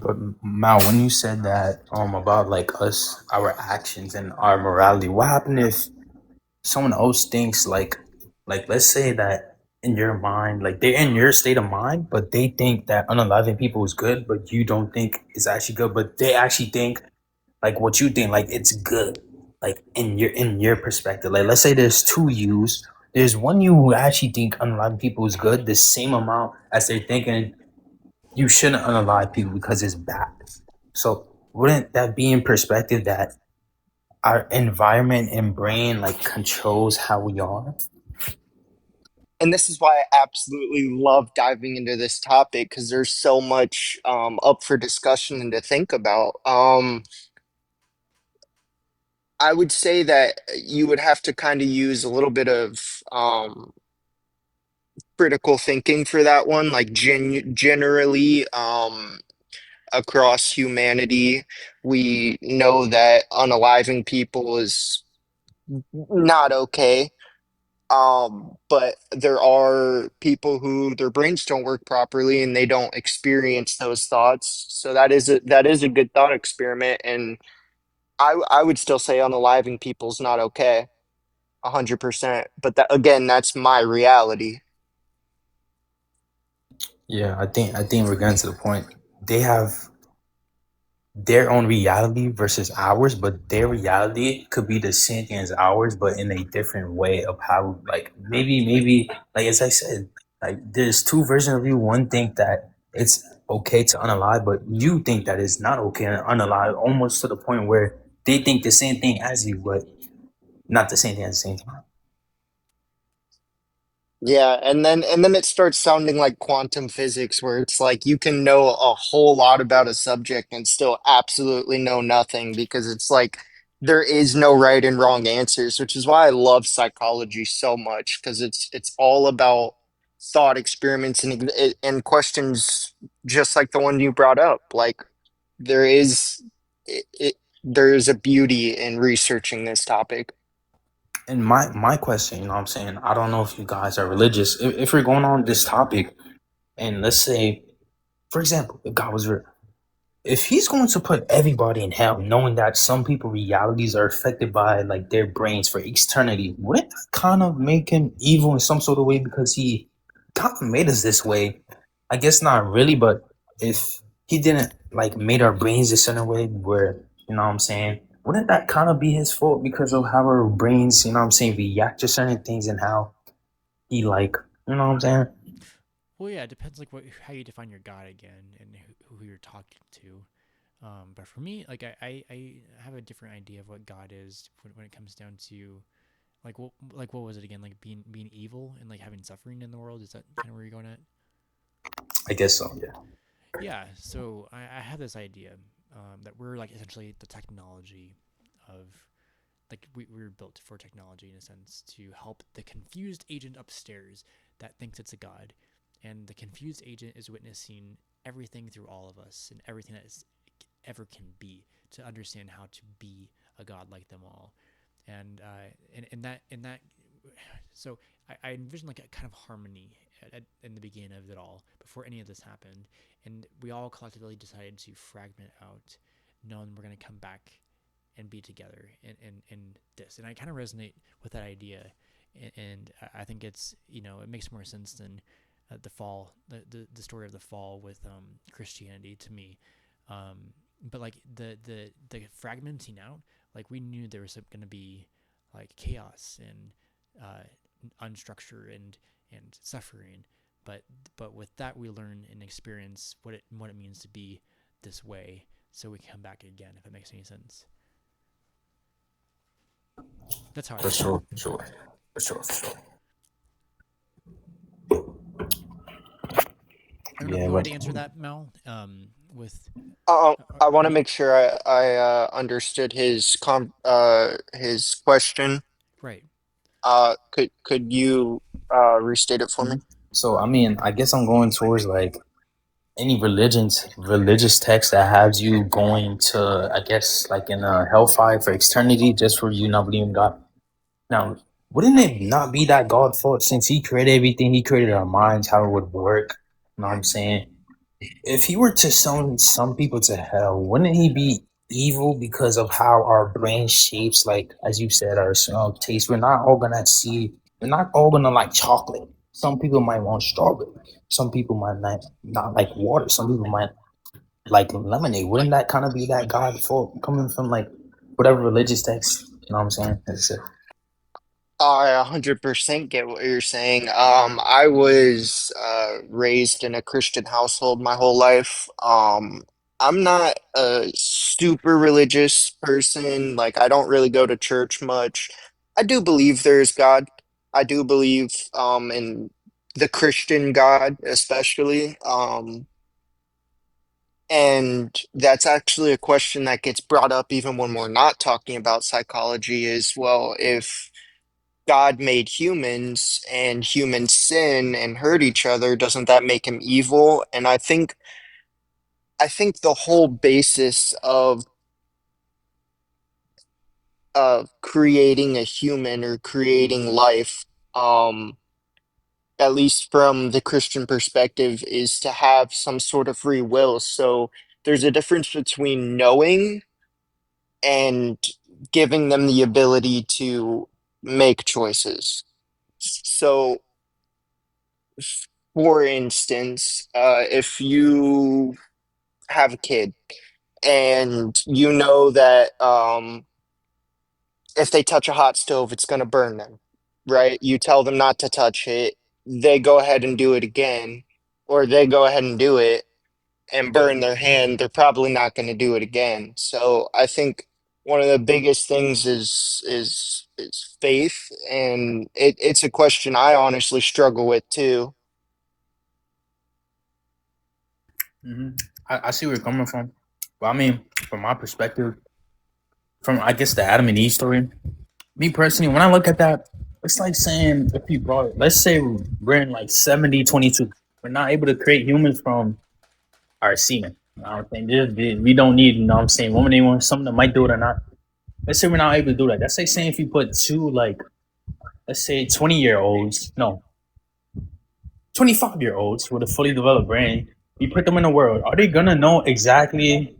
But Mal, when you said that about like us, our actions and our morality, what happened if someone else thinks like let's say that in your mind, like they're in your state of mind, but they think that unaliving people is good, but you don't think it's actually good, but they actually think like what you think, like it's good, like in your perspective. Like let's say there's two yous. There's one you who actually think unalive people is good, the same amount as they're thinking you shouldn't unalive people because it's bad. So wouldn't that be in perspective that our environment and brain like controls how we are? And this is why I absolutely love diving into this topic because there's so much up for discussion and to think about. I would say that you would have to kind of use a little bit of critical thinking for that one, like generally across humanity, we know that unaliving people is not okay. But there are people who their brains don't work properly and they don't experience those thoughts. So that is a good thought experiment. And I would still say unaliving people is not okay, 100%. But that again, that's my reality. Yeah, I think we're getting to the point. They have their own reality versus ours, but their reality could be the same thing as ours, but in a different way of how, like maybe like as I said, like there's two versions of you. One think that it's okay to unalive, but you think that it's not okay to unalive, almost to the point where they think the same thing as you, but not the same thing at the same time. Yeah, and then it starts sounding like quantum physics where it's like you can know a whole lot about a subject and still absolutely know nothing because it's like there is no right and wrong answers, which is why I love psychology so much because it's all about thought experiments and questions just like the one you brought up. Like there is there is a beauty in researching this topic. And my question, you know what I'm saying? I don't know if you guys are religious. If we're going on this topic, and let's say, for example, if God was real, if he's going to put everybody in hell, knowing that some people realities are affected by like their brains for eternity, wouldn't that kind of make him evil in some sort of way because he kind of made us this way? I guess not really, but if he didn't like made our brains a certain way where, you know what I'm saying, wouldn't that kind of be his fault because of how our brains, you know what I'm saying, react to certain things and how he like, you know what I'm saying? Well, yeah, it depends like what how you define your God again and who you're talking to. But for me, like I have a different idea of what God is when it comes down to what was it again? Like being evil and like having suffering in the world. Is that kind of where you're going at? I guess so, yeah. Yeah. So I have this idea that we're like essentially the technology of we were built for technology in a sense to help the confused agent upstairs that thinks it's a god, and the confused agent is witnessing everything through all of us and everything that is ever can be to understand how to be a god like them all. And in that so I envision like a kind of harmony in the beginning of it all before any of this happened, and we all collectively decided to fragment out, knowing we're going to come back and be together in this. And I kind of resonate with that idea, and I think it's it makes more sense than the fall, the story of the fall with Christianity to me. But like the fragmenting out, like we knew there was going to be like chaos and unstructure and suffering, but with that we learn and experience what it means to be this way, so we can come back again. If it makes any sense, that's how I For see it. sure, for sure, for sure, for sure. I don't know if Yeah, you wanted but to answer that, Mel. With I want are to you make sure I understood his question. right? Could you restate it for me? mhm. So I mean, I guess I'm going towards like any religious text that has you going to, I guess, like in a hellfire for eternity just for you not believing God. Now, wouldn't it not be that God's fault since He created everything? He created our minds, how it would work. You know what I'm saying? If He were to send some people to hell, wouldn't He be evil because of how our brain shapes, like as you said, our taste? We're not all gonna see. We're not all gonna like chocolate. Some people might want strawberry. Some people might not like water. Some people might like lemonade. Wouldn't that kind of be that God for coming from like whatever religious text? You know what I'm saying? That's it. I 100% get what you're saying. I was raised in a Christian household my whole life. I'm not a super religious person. Like, I don't really go to church much. I do believe there's God. I do believe in the Christian God, especially. And that's actually a question that gets brought up even when we're not talking about psychology is, well, if God made humans and humans sin and hurt each other, doesn't that make him evil? And I think the whole basis of creating a human or creating life, um, at least from the Christian perspective, is to have some sort of free will. So there's a difference between knowing and giving them the ability to make choices. So, for instance, if you have a kid and you know that if they touch a hot stove, it's going to burn them, right? You tell them not to touch it, they go ahead and do it again, or they go ahead and do it and burn their hand, they're probably not going to do it again. So I think one of the biggest things is faith, and it's a question I honestly struggle with too. hmm I see where you're coming from. But I mean, from my perspective, from I guess the Adam and Eve story, me personally, when I look at that, it's like saying if you brought it, let's say we're in like 70-22, we're not able to create humans from our semen. I don't think we don't need, you know what I'm saying, woman, anyone, someone that might do it or not. Let's say we're not able to do that. That's like saying if you put two, like, let's say 20-year-olds, no, 25-year-olds with a fully developed brain, you put them in the world, are they gonna know exactly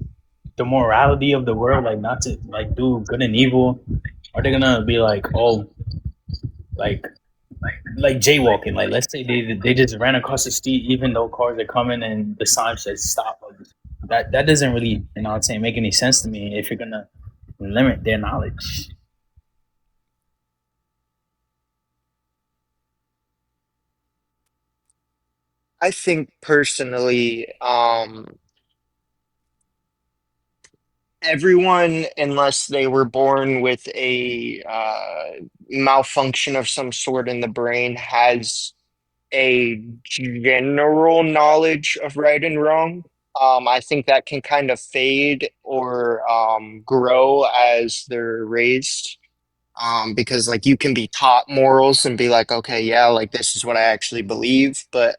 the morality of the world, like not to like do good and evil? Are they gonna be like, oh, like like jaywalking? Like let's say they just ran across the street even though cars are coming and the sign says stop. Like, that doesn't really, you know what I'm saying, make any sense to me if you're gonna limit their knowledge. I think personally, everyone, unless they were born with a malfunction of some sort in the brain, has a general knowledge of right and wrong. I think that can kind of fade or grow as they're raised. Because like you can be taught morals and be like, okay, yeah, like this is what I actually believe. But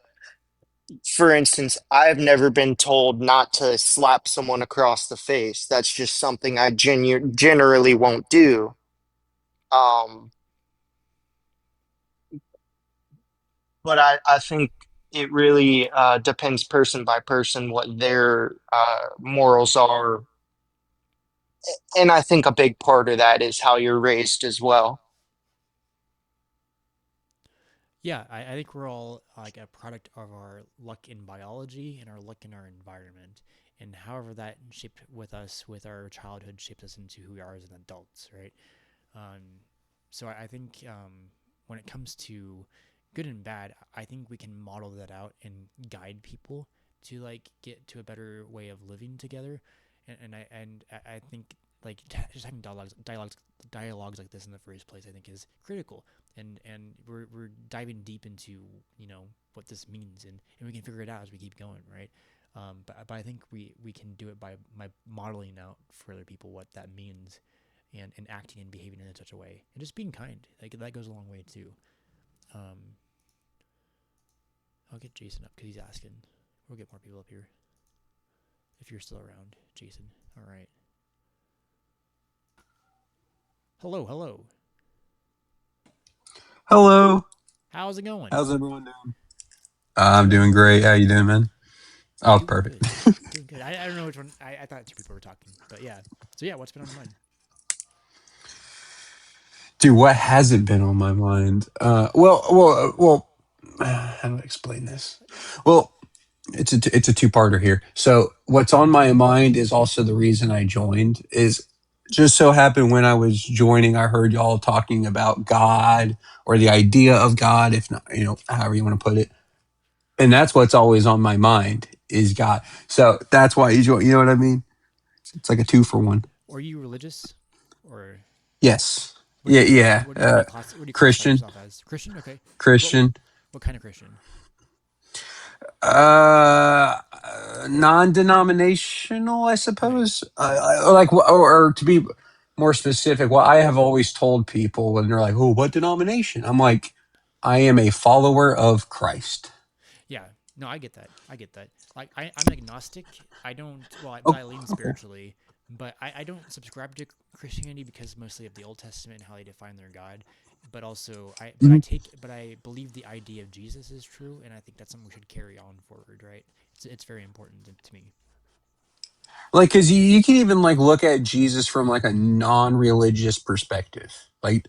for instance, I've never been told not to slap someone across the face. That's just something I generally won't do. Um, but I think it really depends person by person what their morals are. And I think a big part of that is how you're raised as well. Yeah, I think we're all like a product of our luck in biology and our luck in our environment, and however that shaped with us with our childhood shaped us into who we are as an adults, right? Um, so I think when it comes to good and bad, I think we can model that out and guide people to like get to a better way of living together. And I think like just having dialogues like this in the first place, I think is critical. And we're diving deep into what this means, and we can figure it out as we keep going, right? But I think we can do it by modeling out for other people what that means, and acting and behaving in such a way, and just being kind. Like that goes a long way too. Um, I'll get Jason up because he's asking. We'll get more people up here if you're still around, Jason. All right. Hello, hello. Hello. How's it going? How's everyone doing? I'm doing great. How you doing, man? Oh, Doing perfect. good. Doing good. I don't know which one. I thought two people were talking, but yeah. So yeah, what's been on your mind? Dude, what hasn't been on my mind? How do I explain this? Well, it's a two-parter here. So what's on my mind is also the reason I joined is just so happened when I was joining, I heard y'all talking about God or the idea of God, if not, however you want to put it. And that's what's always on my mind is God. So that's why you join. You know what I mean? It's like a two for one. Are you religious, or Yes. what do Yeah. you Yeah. what do you classify Christian. yourself as? Christian? Okay. What Christian. what kind of Christian? Uh, non-denominational, I Okay. suppose. Like, or to be more specific, what I have always told people when they're like, "Oh, what denomination?" I'm like, "I am a follower of Christ." Yeah. No, I get that. I get that. Like I'm agnostic. I don't but Oh, I lean okay. spiritually. But I don't subscribe to Christianity because mostly of the Old Testament and how they define their God. But also Mhm. but I believe the idea of Jesus is true, and I think that's something we should carry on forward, right? It's very important to me. Like, because you can even like look at Jesus from like a non-religious perspective. Like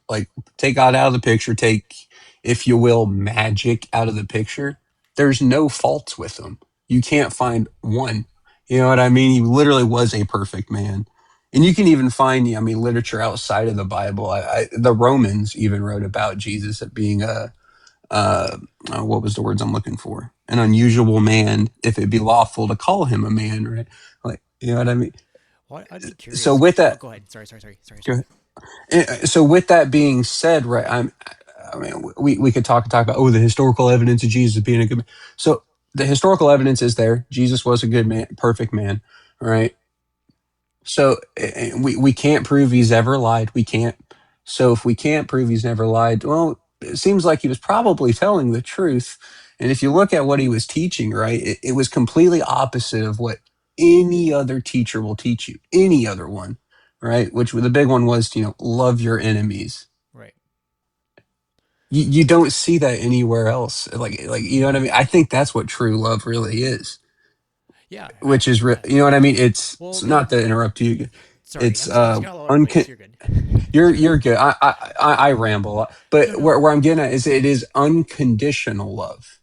take God out of the picture, take, if you will, magic out of the picture. There's no faults with him. You can't find one. You know what I mean? He literally was a perfect man. And you can even find, I mean, literature outside of the Bible. The Romans even wrote about Jesus at being uh, what was the words I'm looking for? An unusual man, if it be lawful to call him a man, right? Like, you know what I mean? Well, I'd be So curious. with Oh, that, go ahead. Sorry. go ahead. So with that being said, right? I mean, we could talk about the historical evidence of Jesus being a good man. So the historical evidence is there. Jesus was a good man, perfect man, right? So we can't prove he's ever lied. We can't. So if we can't prove he's never lied, well, it seems like he was probably telling the truth. And if you look at what he was teaching, right, it was completely opposite of what any other teacher will teach you, any other one, right? Which the big one was, love your enemies. Right. You don't see that anywhere else. Like you know what I mean? I think that's what true love really is, Yeah. which is, Yeah. you know what I mean? It's Well, not to interrupt you. sorry. It's I'm just kind of all over the place. You're good. you're good. I ramble a lot, No, but no. where I'm getting at is it is unconditional love.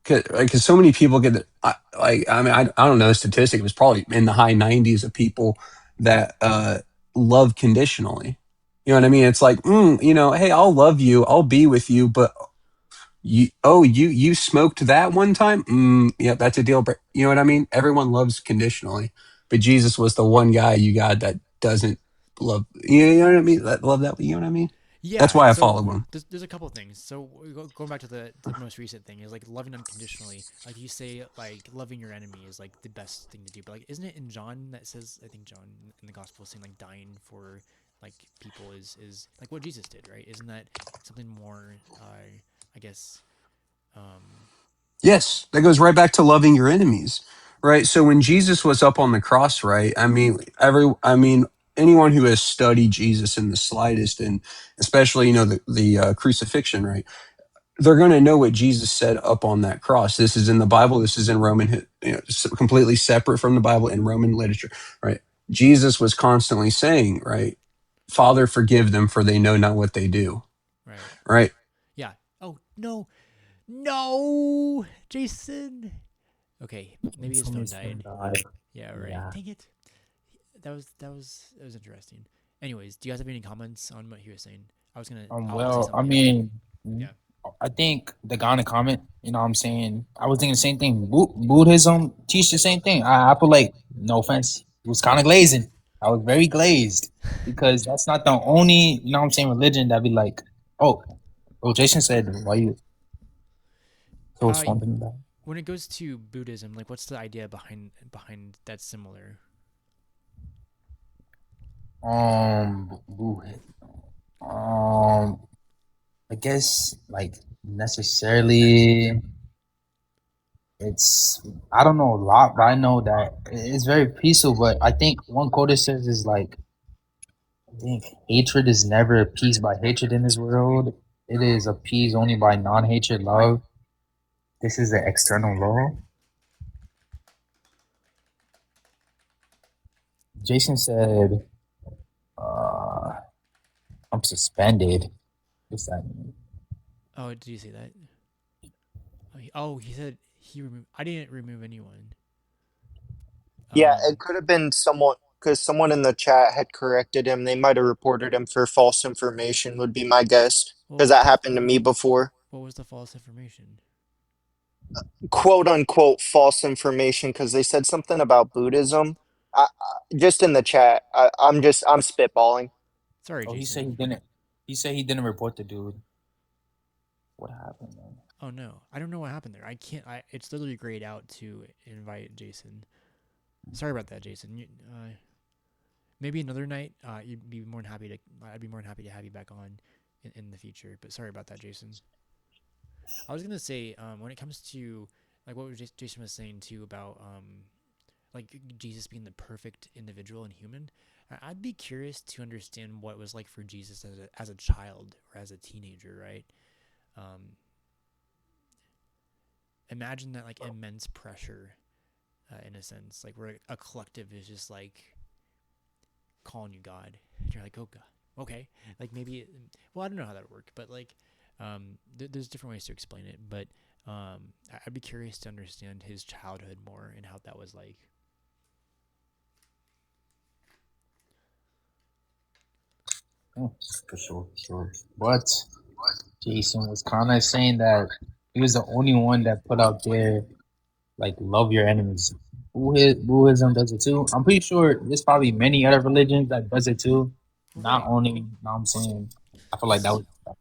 Because so many people get I mean I don't know the statistic. It was probably in the high 90s of people that love conditionally. You know what I mean? It's like, hey, I'll love you, I'll be with you, but you smoked that one time. Yep, that's a deal breaker. You know what I mean? Everyone loves conditionally, but Jesus was the one guy you got that doesn't love. You know what I mean? Love that. You know what I mean? That's Yeah. why I So follow him. there's a couple of things. So going back to the most recent thing is like loving unconditionally. Like you say, like loving your enemy is like the best thing to do. But like, isn't it in John that says? I think John in the gospel is saying like dying for like people is like what Jesus did, right? Isn't that something more? I guess. Yes, that goes right back to loving your enemies, right? So when Jesus was up on the cross, right? I mean, anyone who has studied Jesus in the slightest, and especially the crucifixion, right? They're going to know what Jesus said up on that cross. This is in the Bible. This is in Roman, completely separate from the Bible in Roman literature, right? Jesus was constantly saying, right, Father, forgive them, for they know not what they do, Right. right? Yeah. Oh no, no, Jason. Okay, maybe his phone Somebody's phone died. died. Yeah. Right. Yeah. Dang it. That was interesting. Anyways, do you guys have any comments on what he was saying? I'll say Well, I something after. mean, Yeah. I think the guy in the comment, you know what I'm saying? I was thinking the same thing. Buddhism teach the same thing. I feel like, no offense, it was kind of glazing. I was very glazed because that's not the only, you know what I'm saying, religion that be like, oh, well, Jason said, why you so Uh, responding to when it goes to Buddhism, like, what's the idea behind that's similar? that? I guess like necessarily it's I don't know a lot, but I know that it's very peaceful. But I think one quote it says is like I think hatred is never appeased by hatred in this world. It is appeased only by non-hatred love. This is the external law. Jason said, uh, "I'm suspended." What's that mean? Oh, did you say that? Oh, he said I didn't remove anyone. Yeah, Um, it could have been someone because someone in the chat had corrected him. They might have reported him for false information, would be my guess. what Because was that the happened to me before. false information? Quote unquote false information because they said something about Buddhism. Just in the chat, I'm spitballing. Sorry, Oh, he said he Jason. didn't. He said he didn't report the dude. What happened, man? Oh no, I don't know what happened there. I can't. It's literally grayed out to invite Jason. Sorry about that, Jason. Maybe another night. You'd be more than happy to. I'd be more than happy to have you back on in the future. But sorry about that, Jason. I was gonna say, when it comes to like what Jason was saying too about like Jesus being the perfect individual and human, I'd be curious to understand what it was like for Jesus as a child or as a teenager, right? Um, Imagine that like immense pressure, in a sense, like where a collective is just like calling you God, and you're like, oh God, okay, like maybe, well, I don't know how that would work, but like, there's different ways to explain it, but I'd be curious to understand his childhood more and how that was like. Oh, for sure, for sure. But Jason was kind of saying that he was the only one that put out there like love your enemies. Buddhism does it too. I'm pretty sure there's probably many other religions that does it too. Not Right. only, you know what I'm saying. I feel like that was the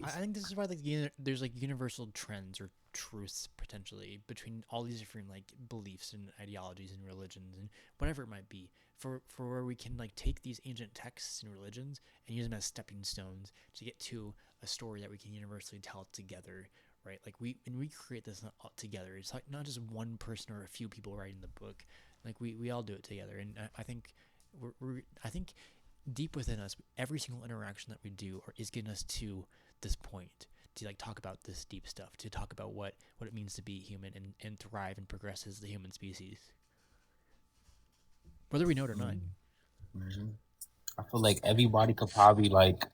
I place. think this is why like there's like universal trends or truths potentially between all these different like beliefs and ideologies and religions and whatever it might be. For where we can like take these ancient texts and religions and use them as stepping stones to get to a story that we can universally tell together, right? Like when we create this together, it's like not just one person or a few people writing the book. Like we all do it together, and I think I think deep within us, every single interaction that we do is getting us to this point to like talk about this deep stuff, to talk about what it means to be human and thrive and progress as the human species, whether we know it or not. Mm-hmm. I feel like everybody could probably like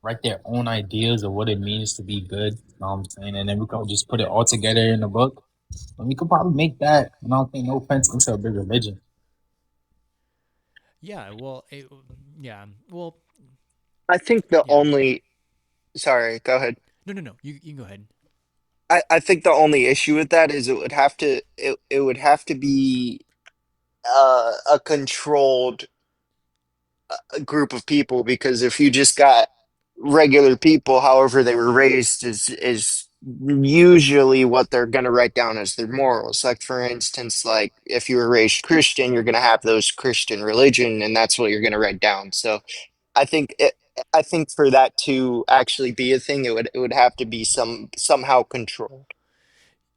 write their own ideas of what it means to be good. You know what I'm saying? And then we could just put it all together in a book. And we could probably make that, you know what I'm saying, no offense, into a big religion. Yeah, well, yeah, well, I think the yeah. only, sorry, go ahead. No, no, no. You can go ahead. I think the only issue with that is it would have to be a controlled group of people because if you just got regular people, however they were raised, is usually what they're going to write down as their morals. Like for instance, like if you were raised Christian, you're going to have those Christian religion, and that's what you're going to write down. So I think it. I think for that to actually be a thing, it would have to be somehow controlled,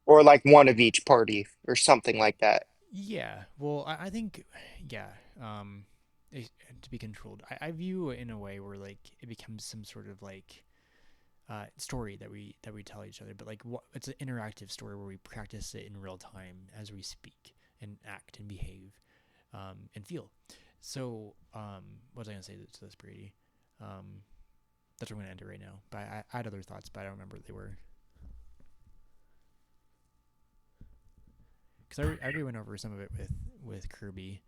or like one of each party, or something like that. Yeah, well, I think, yeah, um, it, to be controlled. I view it in a way where like it becomes some sort of like story that we tell each other, but like it's an interactive story where we practice it in real time as we speak and act and behave, and feel. So, what was I gonna say to this, Brady? Um, that's where I'm gonna end it right now. But I had other thoughts, but I don't remember what they were because I already went over some of it with Kirby.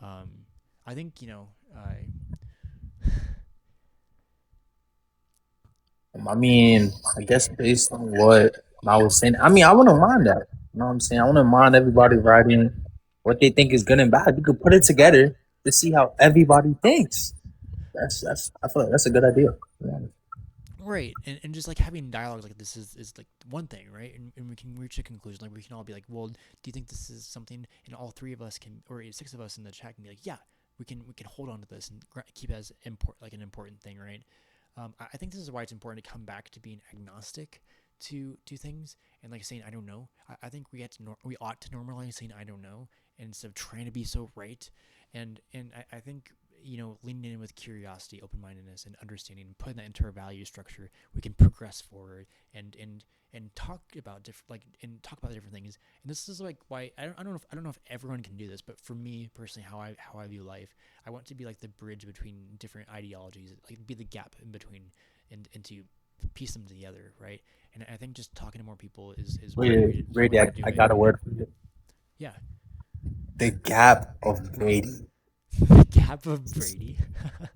Um, I think I mean, I guess based on what I was saying, I mean, I wouldn't mind that. You know what I'm saying? I wouldn't mind everybody writing what they think is good and bad. You could put it together to see how everybody thinks. That's. I feel like that's a good idea. Yeah. right, and just like having dialogues like this is like one thing, right? And we can reach a conclusion. Like we can all be like, well, do you think this is something? And all three of us can, or six of us in the chat can be like, yeah, we can hold on to this and keep it as like an important thing, right? I think this is why it's important to come back to being agnostic to things and like saying I don't know. I think we ought to normalize saying I don't know instead of trying to be so right. And I think leaning in with curiosity, open mindedness, and understanding, and putting that into our value structure, we can progress forward and talk about talk about different things. And this is like why I don't know if everyone can do this, but for me personally, how I view life, I want to be like the bridge between different ideologies, like be the gap in between, and to piece them together, right? And I think just talking to more people is one way Wait, to Brady, I do it. got a word for you. Yeah. The gap of Brady. The gap of Brady.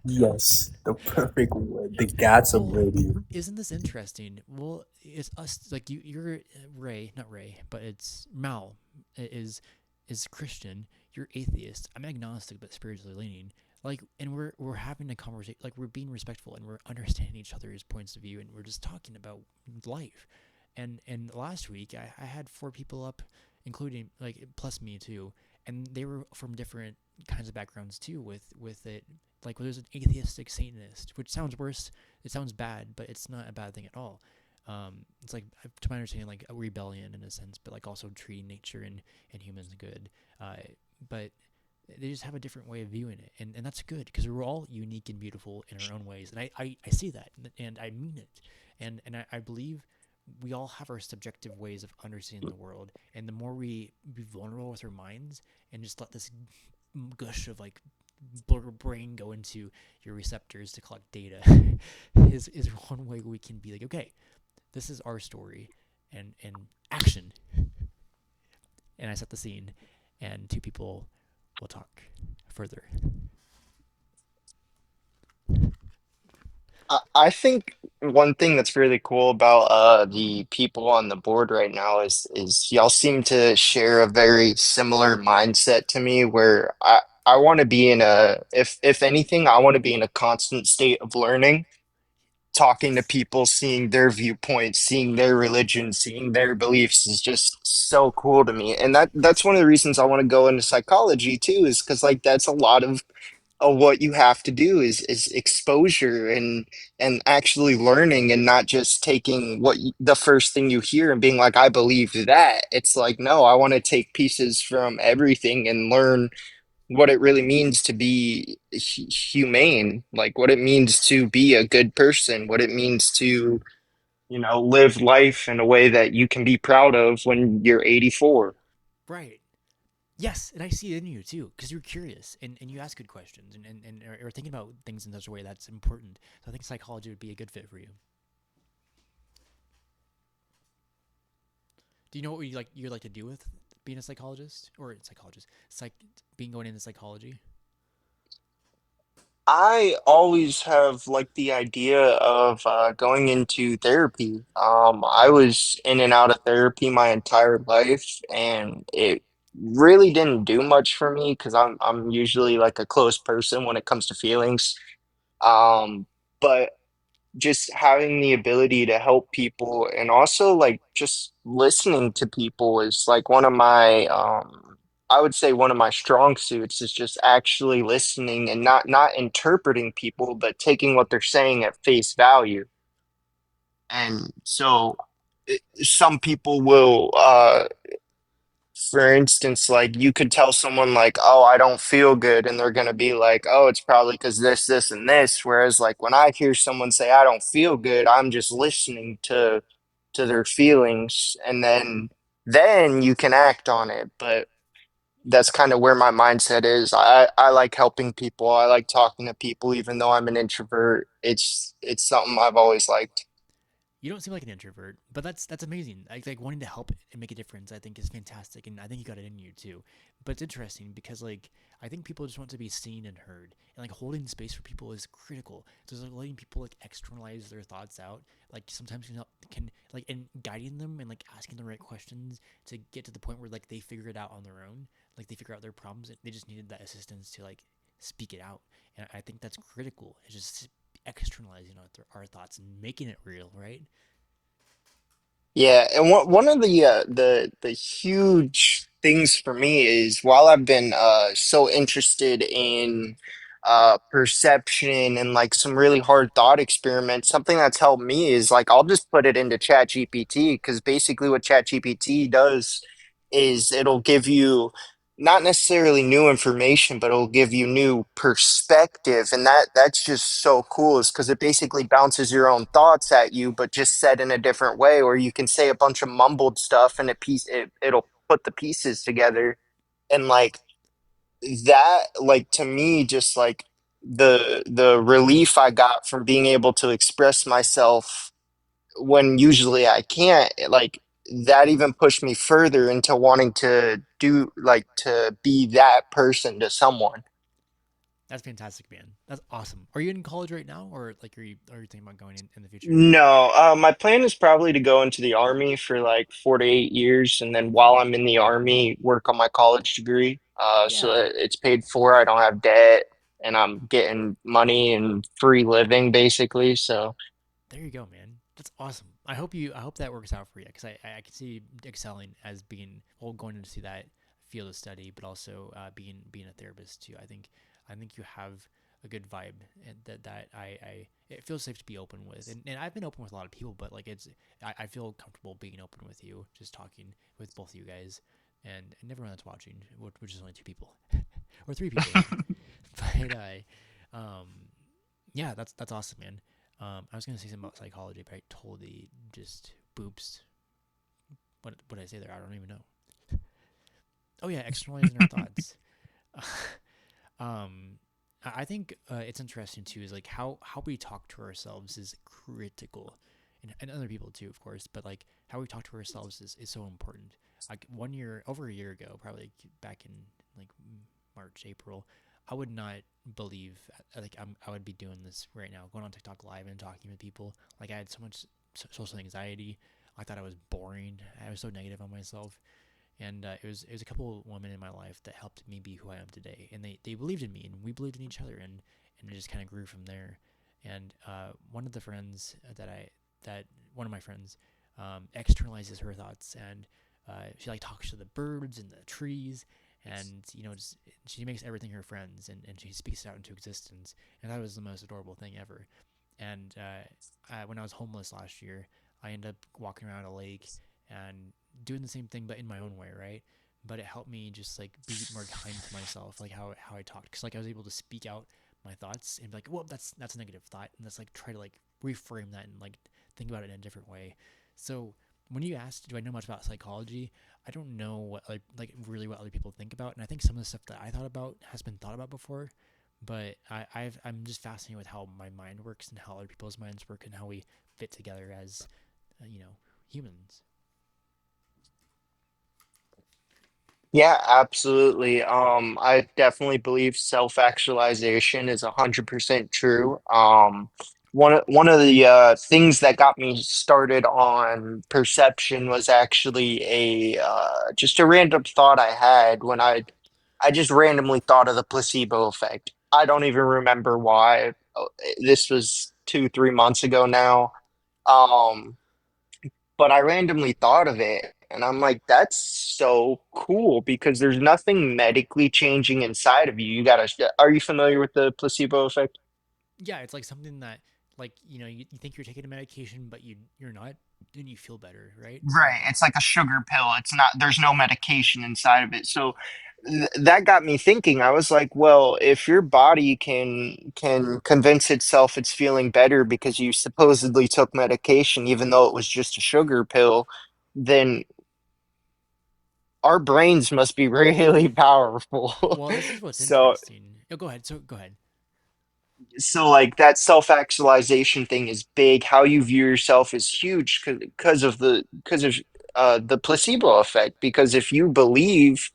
Yes, the perfect word. The gaps of Well, Brady. isn't this interesting? Well, it's us like you're Ray, not Ray, but it's Mal is Christian. You're atheist. I'm agnostic but spiritually leaning. Like, and we're having a conversation. Like, we're being respectful and we're understanding each other's points of view, and we're just talking about life. And last week I had four people up, including like plus me too, and they were from different kinds of backgrounds too. With it, like there's an atheistic Satanist, which sounds worse. It sounds bad, but it's not a bad thing at all. It's like, to my understanding, like a rebellion in a sense, but like also treating nature and humans good. Uh, but they just have a different way of viewing it, and that's good because we're all unique and beautiful in our own ways, and I see that, and I mean it, and I believe we all have our subjective ways of understanding the world, and the more we be vulnerable with our minds and just let this gush of like brain go into your receptors to collect data is one way we can be like, okay, this is our story, and action, and I set the scene, and two people will talk further. I think one thing that's really cool about the people on the board right now is y'all seem to share a very similar mindset to me where I want to be in a if anything I want to be in a constant state of learning, talking to Yes. people, seeing their viewpoints, seeing their religion, seeing their beliefs is just so cool to me. And that's one of the reasons I want to go into psychology too, is because like that's a lot of what you have to do is exposure and actually learning and not just taking the first thing you hear and being like, I believe that. It's like, no, I want to take pieces from everything and learn what it really means to be humane, like what it means to be a good person, what it means to, live life in a way that you can be proud of when you're 84. Right. Yes, and I see it in you too, because you're curious and you ask good questions and are thinking about things in such a way that's important. So I think psychology would be a good fit for you. Do you know what you'd like to do with being a psychologist or psychologist, being going into psychology? I always have like the idea of going into therapy. I Mm-hmm. was in and out of therapy my entire life, and it really didn't do much for me because I'm usually like a closed person when it comes to feelings. But just having the ability to help people and also like just listening to people is like one of my I would say one of my strong suits is just actually listening and not interpreting people but taking what they're saying at face value. And so some people will for instance, like you could tell someone like, "Oh, I don't feel good," and they're gonna be like, "Oh, it's probably because this, and this." Whereas, like when I hear someone say, "I don't feel good," I'm just listening to their feelings, and then you can act on it. But that's kind of where my mindset is. I like helping people. I like talking to people, even though I'm an introvert. It's something I've always liked. You don't seem like an introvert, but that's amazing. Like wanting to help and make a difference, I think is fantastic, and I think you got it in you too. But it's interesting because like I think people just want to be seen and heard, and like holding space for people is critical. So it's like letting people like externalize their thoughts out, like sometimes can like and guiding them and like asking the right questions to get to the point where like they figure it out on their own, like they figure out their problems. They just needed that assistance to like speak it out, and I think that's critical. It's just externalizing our thoughts and making it real, right? Yeah, and one of the huge things for me is while I've been so interested in perception and like some really hard thought experiments, something that's helped me is like I'll just put it into Chat GPT because basically what Chat GPT does is it'll give you not necessarily new information, but it'll give you new perspective, and that's just so cool. Is because it basically bounces your own thoughts at you, but just said in a different way. Or you can say a bunch of mumbled stuff, and it'll put the pieces together, and like that, like to me, just like the relief I got from being able to express myself when usually I can't. Like that even pushed me further into wanting to do like to be that person to someone. That's fantastic, man. That's awesome. Are you in college right now, or like are you thinking about going in the future? No, my plan is probably to go into the army for like 4 to 8 years, and then while Oh, I'm in the army, work on my college degree. So yeah. that it's paid for. I don't have debt, and I'm getting money and free living basically. So There you go, man. That's awesome. I hope that works out for you because I can see you excelling as being well going into that field of study, but also being a therapist too. I think you have a good vibe and that I it feels safe to be open with, and I've been open with a lot of people, but like I feel comfortable being open with you, just talking with both of you guys, and everyone that's watching, which is only two people or three people even. But I, um, yeah, that's awesome, man. I was gonna say something about psychology, but I totally just boops. What did I say there? I don't even know. Oh yeah, externalizing our thoughts. um, I think it's interesting too. Is like how we talk to ourselves is critical, and other people too, of course. But like how we talk to ourselves is so important. Like over a year ago, probably like back in like March, April, I would not believe like I would be doing this right now, going on TikTok live and talking with people. Like I had so much social anxiety. I thought I was boring. I was so negative on myself, and it was a couple of women in my life that helped me be who I am today, and they believed in me, and we believed in each other, and it just kind of grew from there. And one of the friends that one of my friends externalizes her thoughts, and she like talks to the birds and the trees, and just she makes everything her friends, and she speaks it out into existence, and that was the most adorable thing ever. And when I was homeless last year, I ended up walking around a lake and doing the same thing, but in my own way, right? But it helped me just like be more kind to myself, like how I talked, because like I was able to speak out my thoughts and be like, well, that's a negative thought, and let's like try to like reframe that and like think about it in a different way. So when you asked, do I know much about psychology? I don't know what like really what other people think about, and I think some of the stuff that I thought about has been thought about before, but I'm just fascinated with how my mind works and how other people's minds work and how we fit together as humans. yeah, absolutely. I definitely believe self-actualization is 100% true. One of the things that got me started on perception was actually a just a random thought I had when I just randomly thought of the placebo effect. I don't even remember why. This was 2, 3 months ago now. Um, but I randomly thought of it, and I'm like, that's so cool because there's nothing medically changing inside of you. Are you familiar with the placebo effect? Yeah, it's like something that like you think you're taking a medication, but you're not, and you feel better, right? Right. It's like a sugar pill. It's not, there's no medication inside of it. So that got me thinking. I was like, well, if your body can convince itself it's feeling better because you supposedly took medication, even though it was just a sugar pill, then our brains must be really powerful. Well, this is what's So interesting. Oh, go ahead. So go ahead. like that self-actualization thing is big. How you view yourself is huge because of the placebo effect. Because if you believe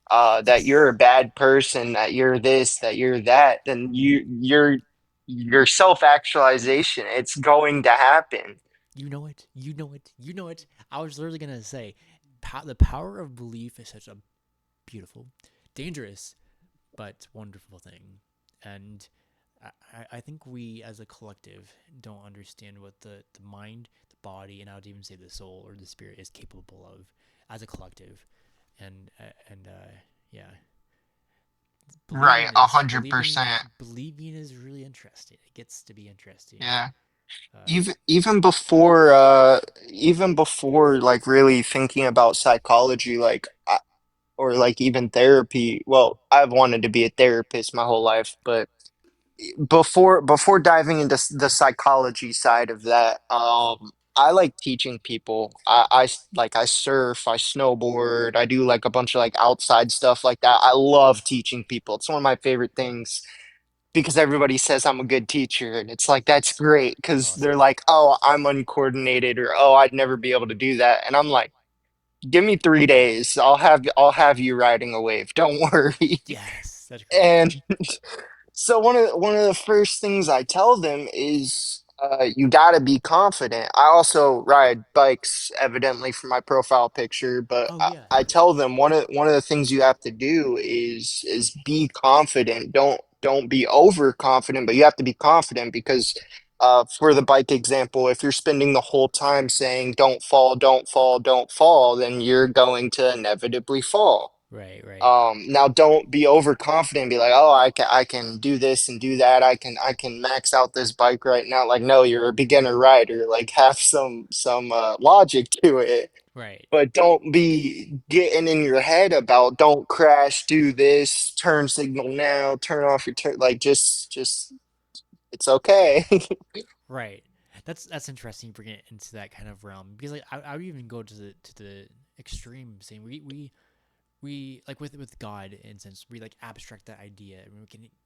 that you're a bad person, that you're this, that you're that, then your self-actualization, it's going to happen. You know it. You know it. You know it. I was literally gonna say, the power of belief is such a beautiful, dangerous, but wonderful thing, and I think we as a collective don't understand what the mind, the body, and I would even say the soul or the spirit is capable of as a collective, and yeah, Right, believing a is hundred believing percent. believing is really interesting. It gets to be interesting. Yeah. Uh, Even before like really thinking about psychology, or like even therapy. Well, I've wanted to be a therapist my whole life, but before diving into the psychology side of that, I like teaching people. I surf, I snowboard, I do like a bunch of like outside stuff like that. I love teaching people. It's one of my favorite things. because everybody says I'm a good teacher, and it's like that's great That's because they're awesome. like, oh, I'm uncoordinated, or oh, I'd never be able to do that, and I'm like, give me 3 days, I'll have you riding a wave. Don't worry. Yes, that's great. And so one of the first things I tell them is you got to be confident. I also ride bikes, evidently from my profile picture, but Oh I, yeah. I tell them one of the things you have to do is be confident. Don't be overconfident, but you have to be confident because for the bike example, if you're spending the whole time saying "don't fall, don't fall, don't fall," then you're going to inevitably fall. Right, right, Now don't be overconfident and be like, oh, I can do this and do that. I can max out this bike right now. Like, no, you're a beginner rider. Like, have some logic to it. right, But don't be getting in your head about don't crash, do this, turn signal now, turn off your turn. Like, just it's okay. right. That's interesting. You bring it into that kind of realm because like I would even go to the extreme saying we like with God in a sense we like abstract that idea and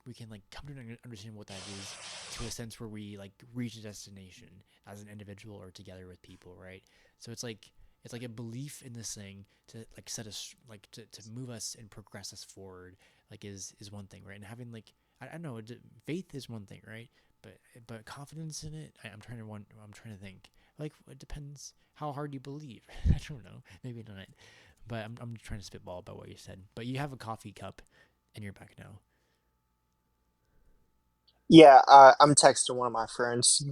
we can like come to understand what that is to a sense where we like reach a destination as an individual or together with people, right? So it's like a belief in this thing to like set us like to move us and progress us forward like is one thing, right? And having like I don't know, faith is one thing, right? But confidence in it, I'm trying to think like it depends how hard you believe. I don't know, maybe not. But I'm trying to spitball about what you said. But you have a coffee cup in your back now. Yeah, I'm texting one of my friends.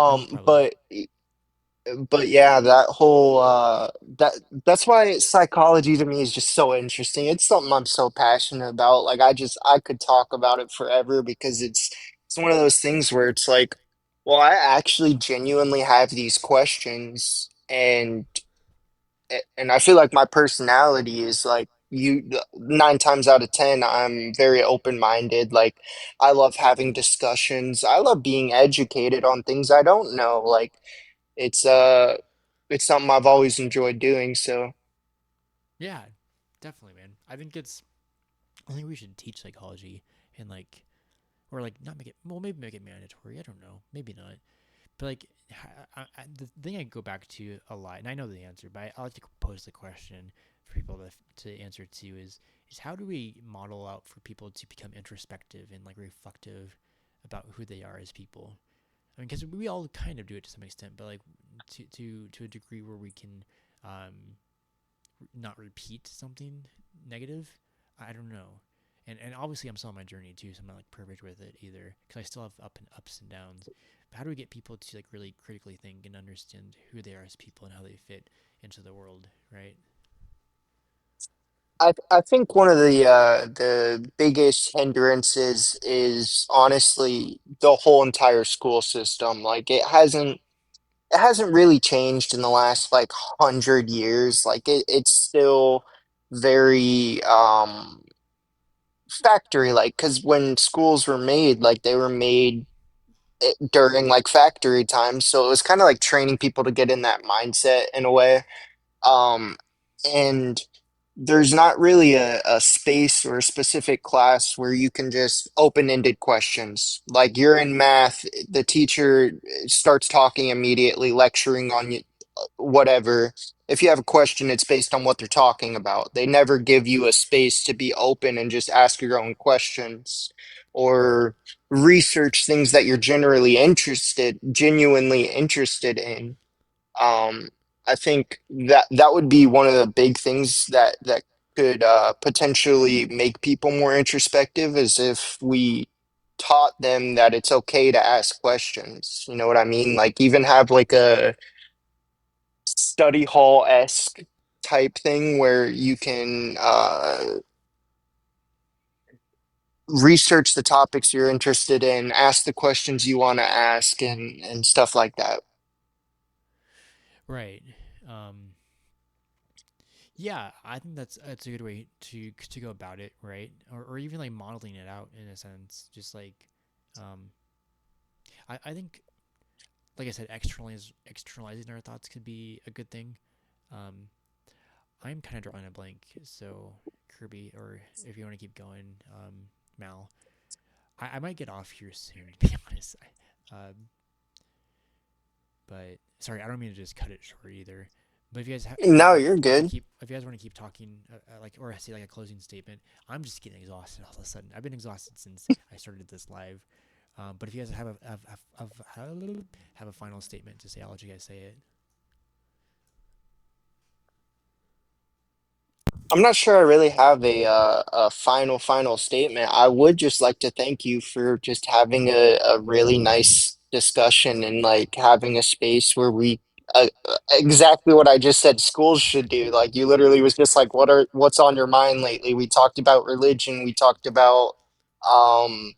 No Um, problem. but but yeah, that whole that's why psychology to me is just so interesting. It's something I'm so passionate about. Like I could talk about it forever because it's one of those things where it's like, well, I actually genuinely have these questions, and I feel like my personality is like you 9 times out of 10, I'm very open-minded. Like I love having discussions. I love being educated on things I don't know. Like it's uh it's something I've always enjoyed doing, so Yeah, definitely, man. I think we should teach psychology and like or like not make it well maybe make it mandatory. I don't know. Maybe not. But like the thing I go back to a lot, and I know the answer, but I like to pose the question for people to answer to is how do we model out for people to become introspective and like reflective about who they are as people? I mean, because we all kind of do it to some extent, but like to a degree where we can um, not repeat something negative. I don't know. And obviously I'm still on my journey too, so I'm not like perfect with it either, because I still have ups and downs. But how do we get people to like really critically think and understand who they are as people and how they fit into the world, right? I think one of the biggest hindrances is honestly the whole entire school system. Like it hasn't really changed in the last like 100 years. Like it's still very factory like because when schools were made, like they were made during like factory times, so it was kind of like training people to get in that mindset in a way. Um, and there's not really a space or a specific class where you can just open-ended questions. Like you're in math, the teacher starts talking immediately, lecturing on you, whatever. If you have a question, it's based on what they're talking about. They never give you a space to be open and just ask your own questions or research things that you're genuinely interested in. um, I think that would be one of the big things that could potentially make people more introspective, is if we taught them that it's okay to ask questions. You know what I mean? Like even have like a study hall-esque type thing where you can research the topics you're interested in, ask the questions you want to ask, and stuff like that. Right. Um, yeah, I think that's a good way to go about it, right? Or even like modeling it out in a sense, just like um, I think like I said, externalizing our thoughts could be a good thing. Um, I'm kind of drawing a blank, so Kirby, or if you want to keep going, Mal. I might get off here soon, to be honest. But sorry, I don't mean to just cut it short either. But if you guys No, like you're want to good. keep, if you guys want to keep talking, like, or say like a closing statement, I'm just getting exhausted all of a sudden. I've been exhausted since I started this live. But if you guys have a final statement to say, I'll let you guys say it. I'm not sure I really have a final statement. I would just like to thank you for just having a really nice discussion and like having a space where we exactly what I just said schools should do. Like you literally was just like, what's on your mind lately? We talked about religion. We talked about um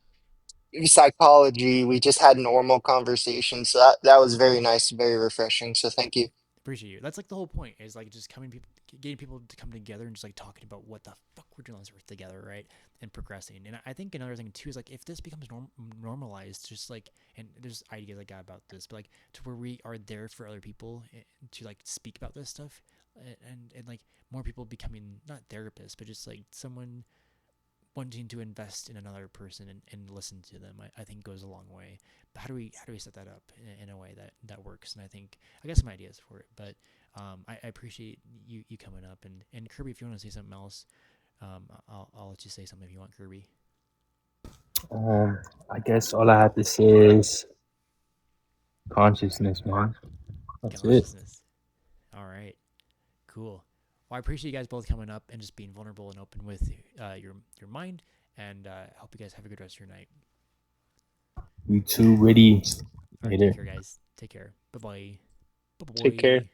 psychology. We just had normal conversations. So that was very nice, very refreshing. So thank you. Appreciate you. That's like the whole point, is like just getting people to come together and just like talking about what the fuck we're doing on this earth together, right? And progressing. And I think another thing too is like if this becomes normalized, just like, and there's ideas I got about this, but like to where we are there for other people to like speak about this stuff, and like more people becoming not therapists, but just like someone wanting to invest in another person and listen to them, I think goes a long way. But how do we set that up in a way that works? And I got some ideas for it. But I appreciate you coming up, and Kirby, if you want to say something else, I'll let you say something if you want, Kirby. I guess all I have to say is consciousness, man. That's it. Consciousness. All right. Cool. Well, I appreciate you guys both coming up and just being vulnerable and open with your mind. And I hope you guys have a good rest of your night. You too, ready. All right. Take Later. care, guys. Take care. Bye bye. Bye Take care. bye.